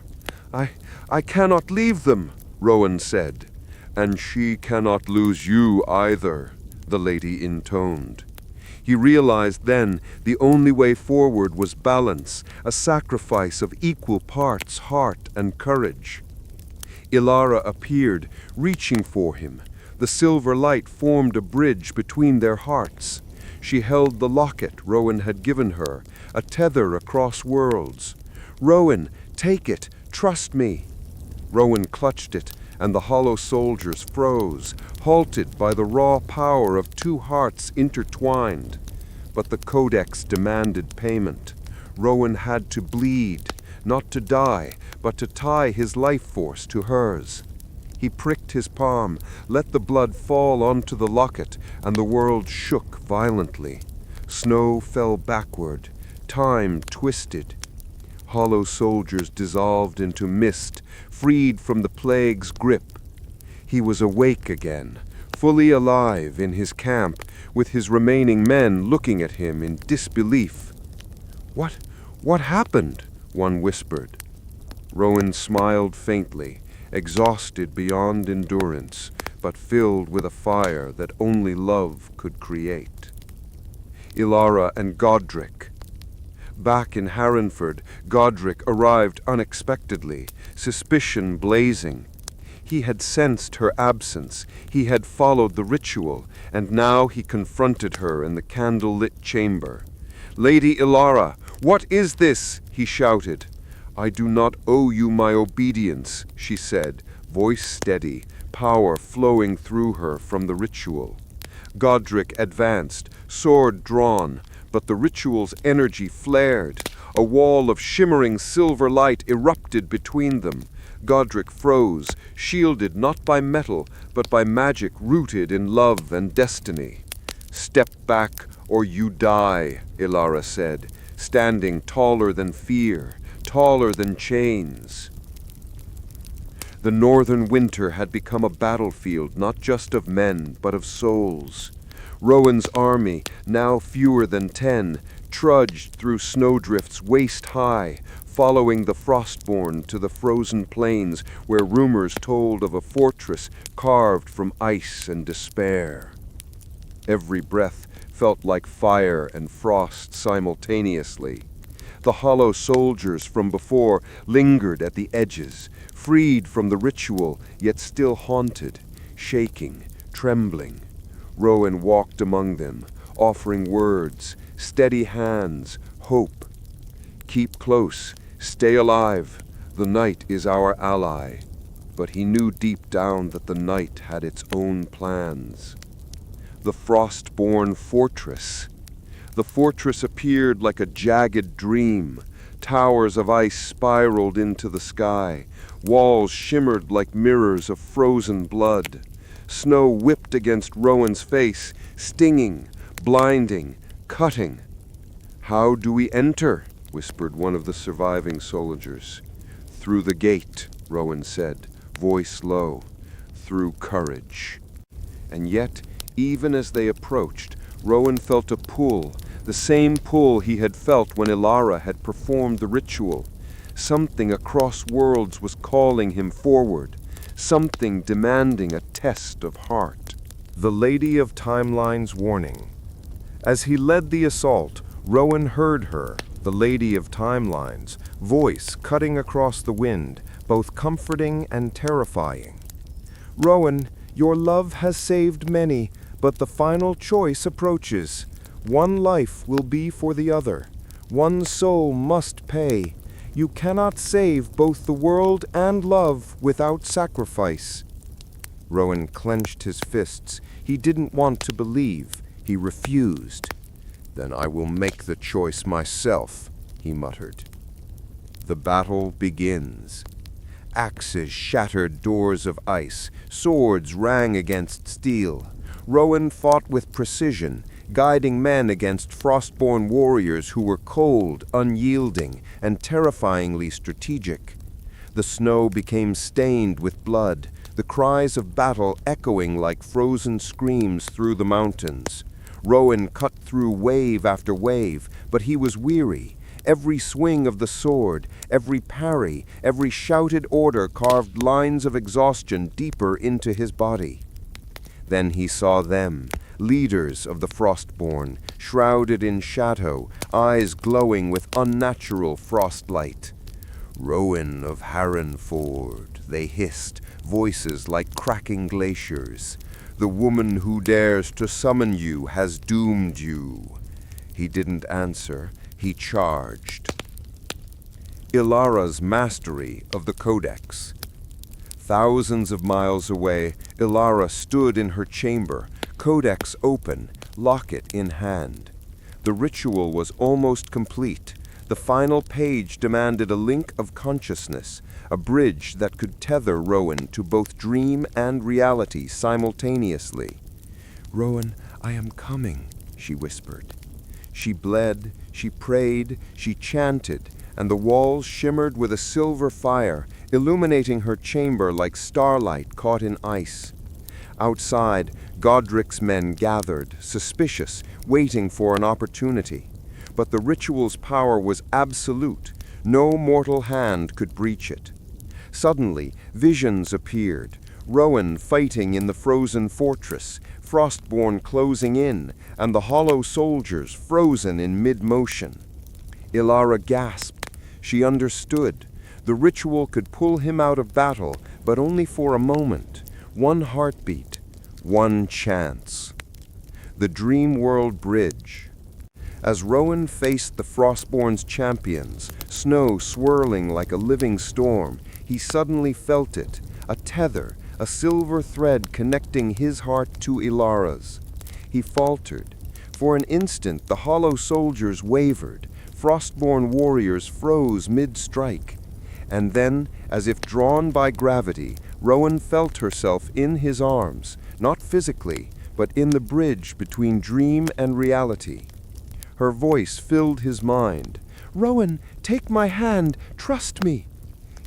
I cannot leave them," Rowan said. "And she cannot lose you either," the lady intoned. He realized then the only way forward was balance, a sacrifice of equal parts heart and courage. Ilara appeared, reaching for him. The silver light formed a bridge between their hearts. She held the locket Rowan had given her, a tether across worlds. "Rowan, take it, trust me." Rowan clutched it, and the hollow soldiers froze, halted by the raw power of two hearts intertwined. But the Codex demanded payment. Rowan had to bleed, not to die, but to tie his life force to hers. He pricked his palm, let the blood fall onto the locket, and the world shook violently. Snow fell backward, time twisted. Hollow soldiers dissolved into mist, freed from the plague's grip. He was awake again, fully alive in his camp, with his remaining men looking at him in disbelief. What happened?" one whispered. Rowan smiled faintly, exhausted beyond endurance, but filled with a fire that only love could create. Ilara and Godric. Back in Harenford, Godric arrived unexpectedly, suspicion blazing. He had sensed her absence, he had followed the ritual, and now he confronted her in the candle-lit chamber. "Lady Ilara, what is this?" he shouted. "I do not owe you my obedience," she said, voice steady, power flowing through her from the ritual. Godric advanced, sword drawn, but the ritual's energy flared. A wall of shimmering silver light erupted between them. Godric froze, shielded not by metal, but by magic rooted in love and destiny. "Step back, or you die," Ilara said, standing taller than fear, taller than chains. The northern winter had become a battlefield not just of men, but of souls. Rowan's army, now fewer than 10, trudged through snowdrifts waist-high, following the Frostborn to the frozen plains where rumors told of a fortress carved from ice and despair. Every breath felt like fire and frost simultaneously. The hollow soldiers from before lingered at the edges, freed from the ritual, yet still haunted, shaking, trembling. Rowan walked among them, offering words, steady hands, hope. "Keep close, stay alive, the night is our ally." But he knew deep down that the night had its own plans. The Frostborn fortress. The fortress appeared like a jagged dream. Towers of ice spiraled into the sky. Walls shimmered like mirrors of frozen blood. Snow whipped against Rowan's face, stinging, blinding, cutting. "How do we enter?" whispered one of the surviving soldiers. "Through the gate," Rowan said, voice low. "Through courage." And yet, even as they approached, Rowan felt a pull, the same pull he had felt when Ilara had performed the ritual. Something across worlds was calling him forward, something demanding a test of heart. The Lady of Timeline's warning. As he led the assault, Rowan heard her, the Lady of Timelines, voice cutting across the wind, both comforting and terrifying. "Rowan, your love has saved many, but the final choice approaches. One life will be for the other. One soul must pay. You cannot save both the world and love without sacrifice. Rowan clenched his fists. He didn't want to believe. He refused. Then I will make the choice myself, he muttered. The battle begins. Axes shattered doors of ice. Swords rang against steel. Rowan fought with precision, guiding men against frostborn warriors who were cold, unyielding, and terrifyingly strategic. The snow became stained with blood, the cries of battle echoing like frozen screams through the mountains. Rowan cut through wave after wave, but he was weary. Every swing of the sword, every parry, every shouted order carved lines of exhaustion deeper into his body. Then he saw them, leaders of the Frostborn, shrouded in shadow, eyes glowing with unnatural frostlight. "Rowan of Harenford," they hissed, voices like cracking glaciers. "The woman who dares to summon you has doomed you." He didn't answer. He charged. Ilara's mastery of the Codex. Thousands of miles away, Ilara stood in her chamber, Codex open, locket in hand. The ritual was almost complete. The final page demanded a link of consciousness, a bridge that could tether Rowan to both dream and reality simultaneously. "Rowan, I am coming," she whispered. She bled, she prayed, she chanted, and the walls shimmered with a silver fire, illuminating her chamber like starlight caught in ice. Outside, Godric's men gathered, suspicious, waiting for an opportunity. But the ritual's power was absolute. No mortal hand could breach it. Suddenly, visions appeared. Rowan fighting in the frozen fortress, Frostborn closing in, and the hollow soldiers frozen in mid-motion. Ilara gasped. She understood. The ritual could pull him out of battle, but only for a moment. One heartbeat. One chance. The Dream World Bridge. As Rowan faced the Frostborn's champions, snow swirling like a living storm, he suddenly felt it, a tether, a silver thread connecting his heart to Ilara's. He faltered. For an instant, the hollow soldiers wavered. Frostborn warriors froze mid-strike. And then, as if drawn by gravity, Rowan felt herself in his arms, not physically, but in the bridge between dream and reality. Her voice filled his mind. "Rowan, take my hand, trust me."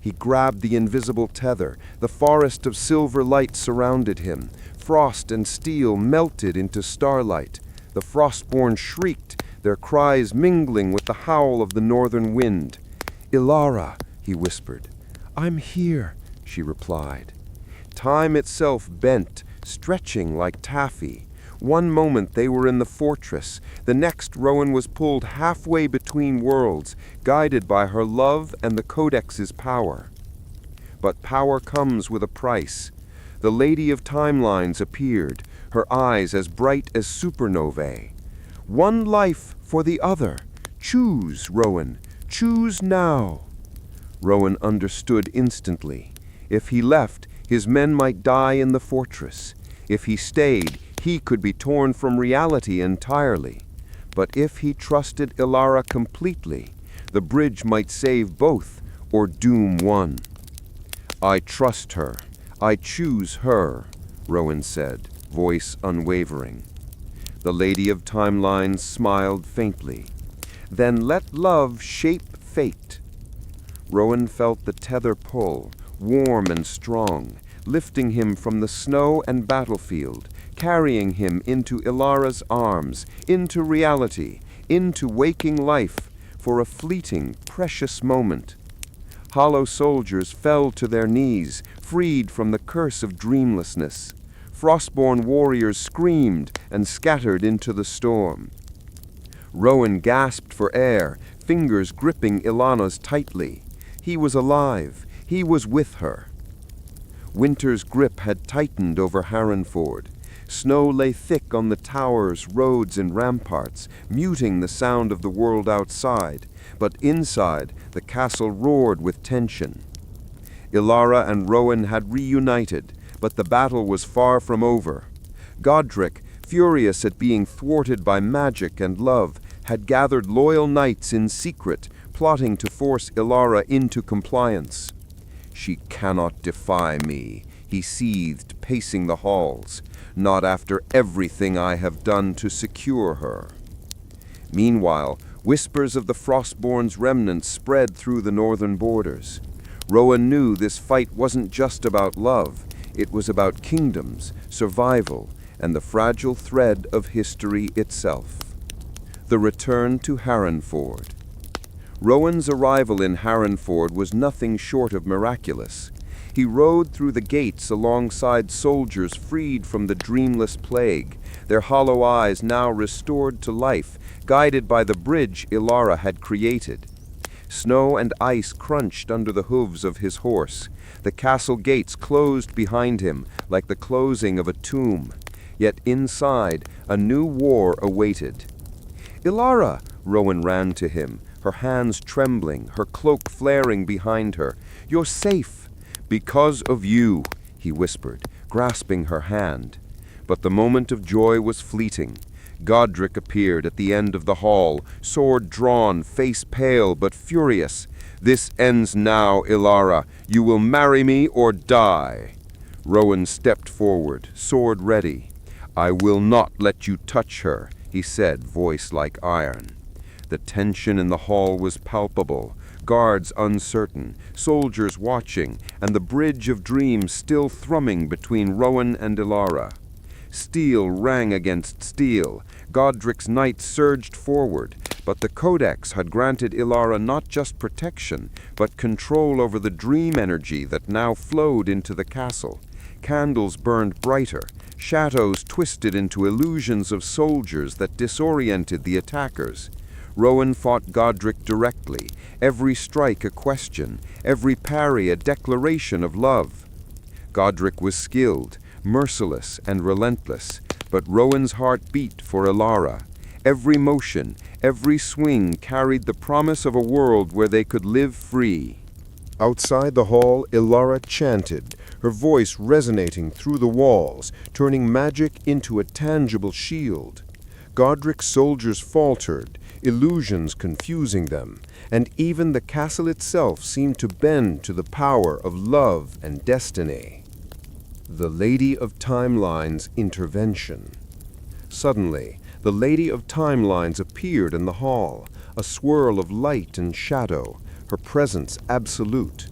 He grabbed the invisible tether. The forest of silver light surrounded him. Frost and steel melted into starlight. The Frostborn shrieked, their cries mingling with the howl of the northern wind. "Ilara," he whispered. "I'm here," she replied. Time itself bent, stretching like taffy. One moment they were in the fortress. The next, Rowan was pulled halfway between worlds, guided by her love and the Codex's power. But power comes with a price. The Lady of Timelines appeared, her eyes as bright as supernovae. "One life for the other. Choose, Rowan. Choose now." Rowan understood instantly. If he left, his men might die in the fortress. If he stayed, he could be torn from reality entirely. But if he trusted Ilara completely, the bridge might save both or doom one. "I trust her. I choose her," Rowan said, voice unwavering. The Lady of Timelines smiled faintly. "Then let love shape fate." Rowan felt the tether pull, warm and strong, lifting him from the snow and battlefield, carrying him into Ilara's arms, into reality, into waking life, for a fleeting, precious moment. Hollow soldiers fell to their knees, freed from the curse of dreamlessness. Frostborn warriors screamed and scattered into the storm. Rowan gasped for air, fingers gripping Ilana's tightly. He was alive. He was with her. Winter's grip had tightened over Harenford. Snow lay thick on the towers, roads, and ramparts, muting the sound of the world outside, but inside, the castle roared with tension. Ilara and Rowan had reunited, but the battle was far from over. Godric, furious at being thwarted by magic and love, had gathered loyal knights in secret, plotting to force Ilara into compliance. "She cannot defy me," he seethed, pacing the halls, "not after everything I have done to secure her." Meanwhile, whispers of the Frostborn's remnants spread through the northern borders. Rowan knew this fight wasn't just about love, it was about kingdoms, survival, and the fragile thread of history itself. The return to Harrenford. Rowan's arrival in Harrenford was nothing short of miraculous. He rode through the gates alongside soldiers freed from the dreamless plague, their hollow eyes now restored to life, guided by the bridge Ilara had created. Snow and ice crunched under the hooves of his horse. The castle gates closed behind him, like the closing of a tomb. Yet inside, a new war awaited. "Ilara!" Rowan ran to him, her hands trembling, her cloak flaring behind her. "You're safe." "Because of you," he whispered, grasping her hand. But the moment of joy was fleeting. Godric appeared at the end of the hall, sword drawn, face pale but furious. "This ends now, Ilara. You will marry me or die." Rowan stepped forward, sword ready. "I will not let you touch her," he said, voice like iron. The tension in the hall was palpable, guards uncertain, soldiers watching, and the bridge of dreams still thrumming between Rowan and Ilara. Steel rang against steel. Godric's knights surged forward, but the Codex had granted Ilara not just protection, but control over the dream energy that now flowed into the castle. Candles burned brighter, shadows twisted into illusions of soldiers that disoriented the attackers. Rowan fought Godric directly, every strike a question, every parry a declaration of love. Godric was skilled, merciless, and relentless, but Rowan's heart beat for Ilara. Every motion, every swing carried the promise of a world where they could live free. Outside the hall, Ilara chanted, her voice resonating through the walls, turning magic into a tangible shield. Godric's soldiers faltered, illusions confusing them, and even the castle itself seemed to bend to the power of love and destiny. The Lady of Timeline's intervention. Suddenly, the Lady of Timelines appeared in the hall, a swirl of light and shadow, her presence absolute.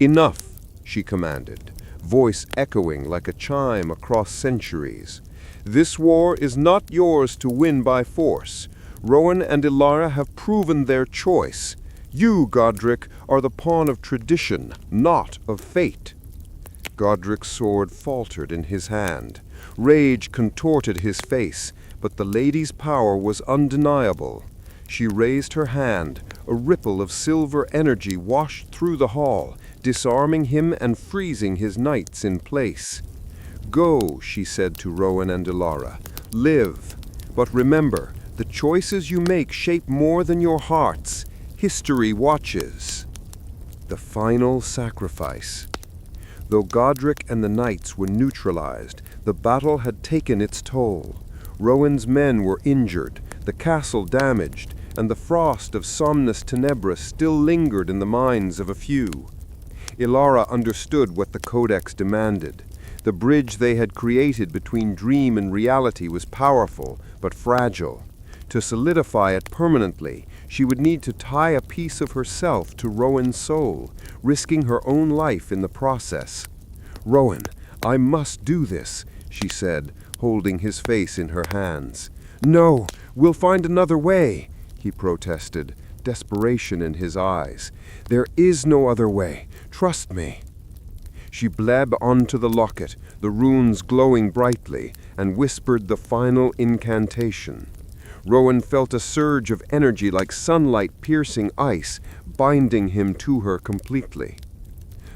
"Enough," she commanded, voice echoing like a chime across centuries. "This war is not yours to win by force. Rowan and Ilara have proven their choice. You, Godric, are the pawn of tradition, not of fate." Godric's sword faltered in his hand. Rage contorted his face, but the lady's power was undeniable. She raised her hand. A ripple of silver energy washed through the hall, disarming him and freezing his knights in place. "Go," she said to Rowan and Ilara. "Live. But remember, the choices you make shape more than your hearts. History watches." The final sacrifice. Though Godric and the knights were neutralized, the battle had taken its toll. Rowan's men were injured, the castle damaged, and the frost of Somnus Tenebris still lingered in the minds of a few. Ilara understood what the Codex demanded. The bridge they had created between dream and reality was powerful, but fragile. To solidify it permanently, she would need to tie a piece of herself to Rowan's soul, risking her own life in the process. "Rowan, I must do this," she said, holding his face in her hands. "No, we'll find another way," he protested, desperation in his eyes. "There is no other way. Trust me." She blabbed onto the locket, the runes glowing brightly, and whispered the final incantation. Rowan felt a surge of energy like sunlight piercing ice, binding him to her completely.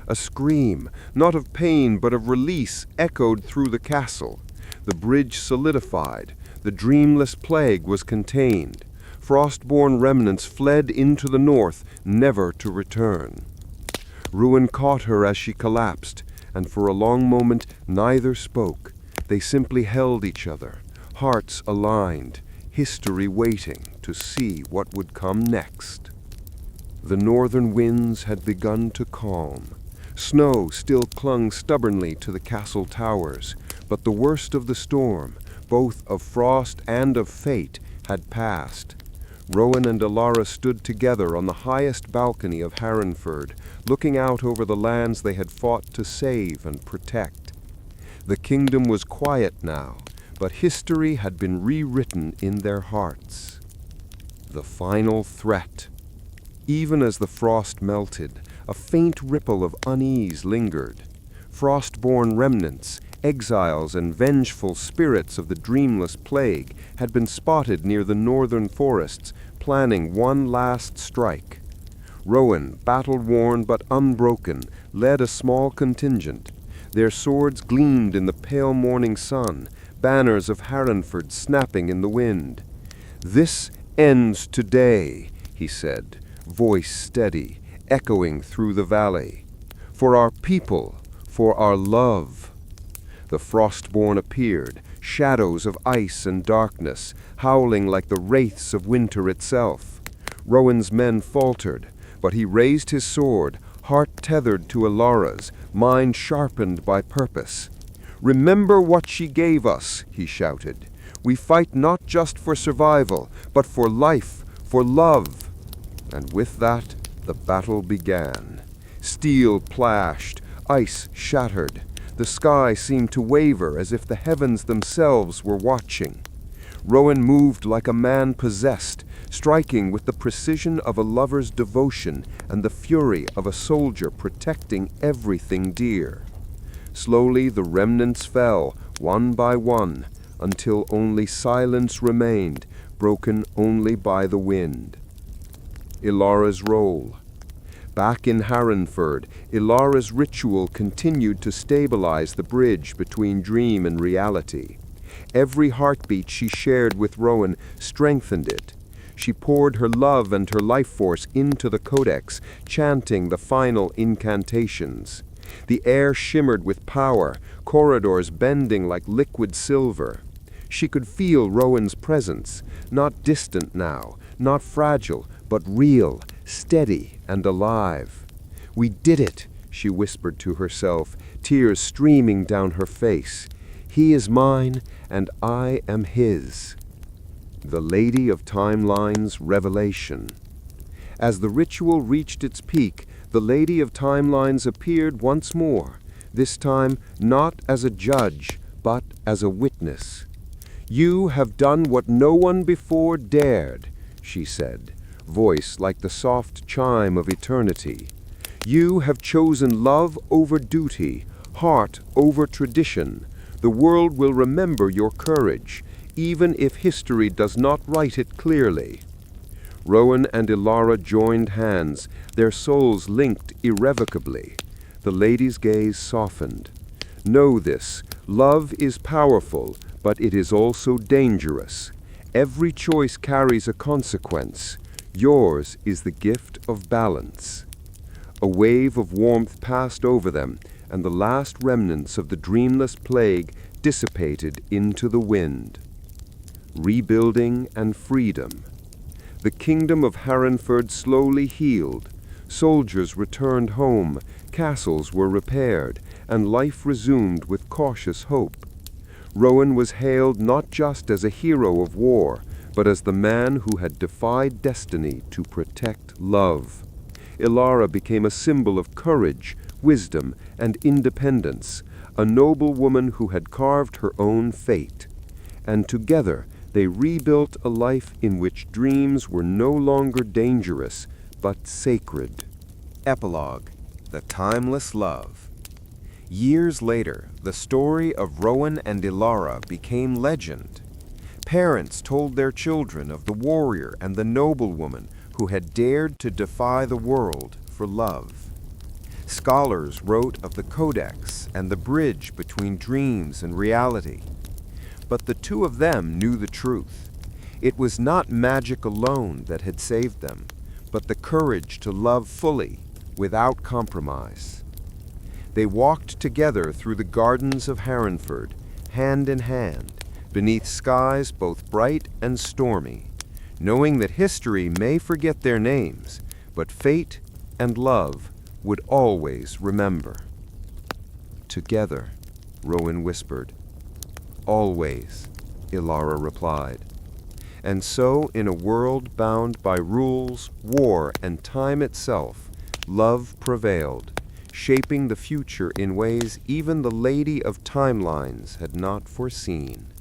A scream, not of pain but of release, echoed through the castle. The bridge solidified. The dreamless plague was contained. Frostborn remnants fled into the north, never to return. Ruin caught her as she collapsed, and for a long moment neither spoke. They simply held each other, hearts aligned, history waiting to see what would come next. The northern winds had begun to calm. Snow still clung stubbornly to the castle towers, but the worst of the storm, both of frost and of fate, had passed. Rowan and Ilara stood together on the highest balcony of Harenford, looking out over the lands they had fought to save and protect. The kingdom was quiet now, but history had been rewritten in their hearts. The final threat. Even as the frost melted, a faint ripple of unease lingered. Frostborn remnants, exiles and vengeful spirits of the dreamless plague had been spotted near the northern forests, planning one last strike. Rowan, battle-worn but unbroken, led a small contingent. Their swords gleamed in the pale morning sun, banners of Harenford snapping in the wind. "This ends today," he said, voice steady, echoing through the valley. "For our people, for our love." The Frostborn appeared, shadows of ice and darkness, howling like the wraiths of winter itself. Rowan's men faltered, but he raised his sword, heart tethered to Ilara's, mind sharpened by purpose. "Remember what she gave us," he shouted. "We fight not just for survival, but for life, for love." And with that, the battle began. Steel plashed, ice shattered. The sky seemed to waver as if the heavens themselves were watching. Rowan moved like a man possessed, striking with the precision of a lover's devotion and the fury of a soldier protecting everything dear. Slowly the remnants fell, one by one, until only silence remained, broken only by the wind. Ilara's role. Back in Harenford, Ilara's ritual continued to stabilize the bridge between dream and reality. Every heartbeat she shared with Rowan strengthened it. She poured her love and her life force into the codex, chanting the final incantations. The air shimmered with power, corridors bending like liquid silver. She could feel Rowan's presence, not distant now, not fragile, but real, steady, and alive. "We did it," she whispered to herself, tears streaming down her face. "He is mine, and I am his." The Lady of Timeline's revelation. As the ritual reached its peak, the Lady of Timelines appeared once more, this time not as a judge, but as a witness. "You have done what no one before dared," she said, voice like the soft chime of eternity. "You have chosen love over duty, heart over tradition. The world will remember your courage, even if history does not write it clearly." Rowan and Ilara joined hands, their souls linked irrevocably. The lady's gaze softened. "Know this, love is powerful, but it is also dangerous. Every choice carries a consequence. Yours is the gift of balance." A wave of warmth passed over them, and the last remnants of the dreamless plague dissipated into the wind. Rebuilding and freedom. The kingdom of Harenford slowly healed. Soldiers returned home, castles were repaired, and life resumed with cautious hope. Rowan was hailed not just as a hero of war, but as the man who had defied destiny to protect love. Ilara became a symbol of courage, wisdom, and independence, a noble woman who had carved her own fate. And together they rebuilt a life in which dreams were no longer dangerous, but sacred. Epilogue: The Timeless Love. Years later, the story of Rowan and Ilara became legend. Parents told their children of the warrior and the noblewoman who had dared to defy the world for love. Scholars wrote of the codex and the bridge between dreams and reality. But the two of them knew the truth. It was not magic alone that had saved them, but the courage to love fully, without compromise. They walked together through the gardens of Harenford, hand in hand, beneath skies both bright and stormy, knowing that history may forget their names, but fate and love would always remember. Together, Rowan whispered. Always, Ilara replied. And so, in a world bound by rules, war, and time itself, love prevailed, shaping the future in ways even the Lady of Timelines had not foreseen.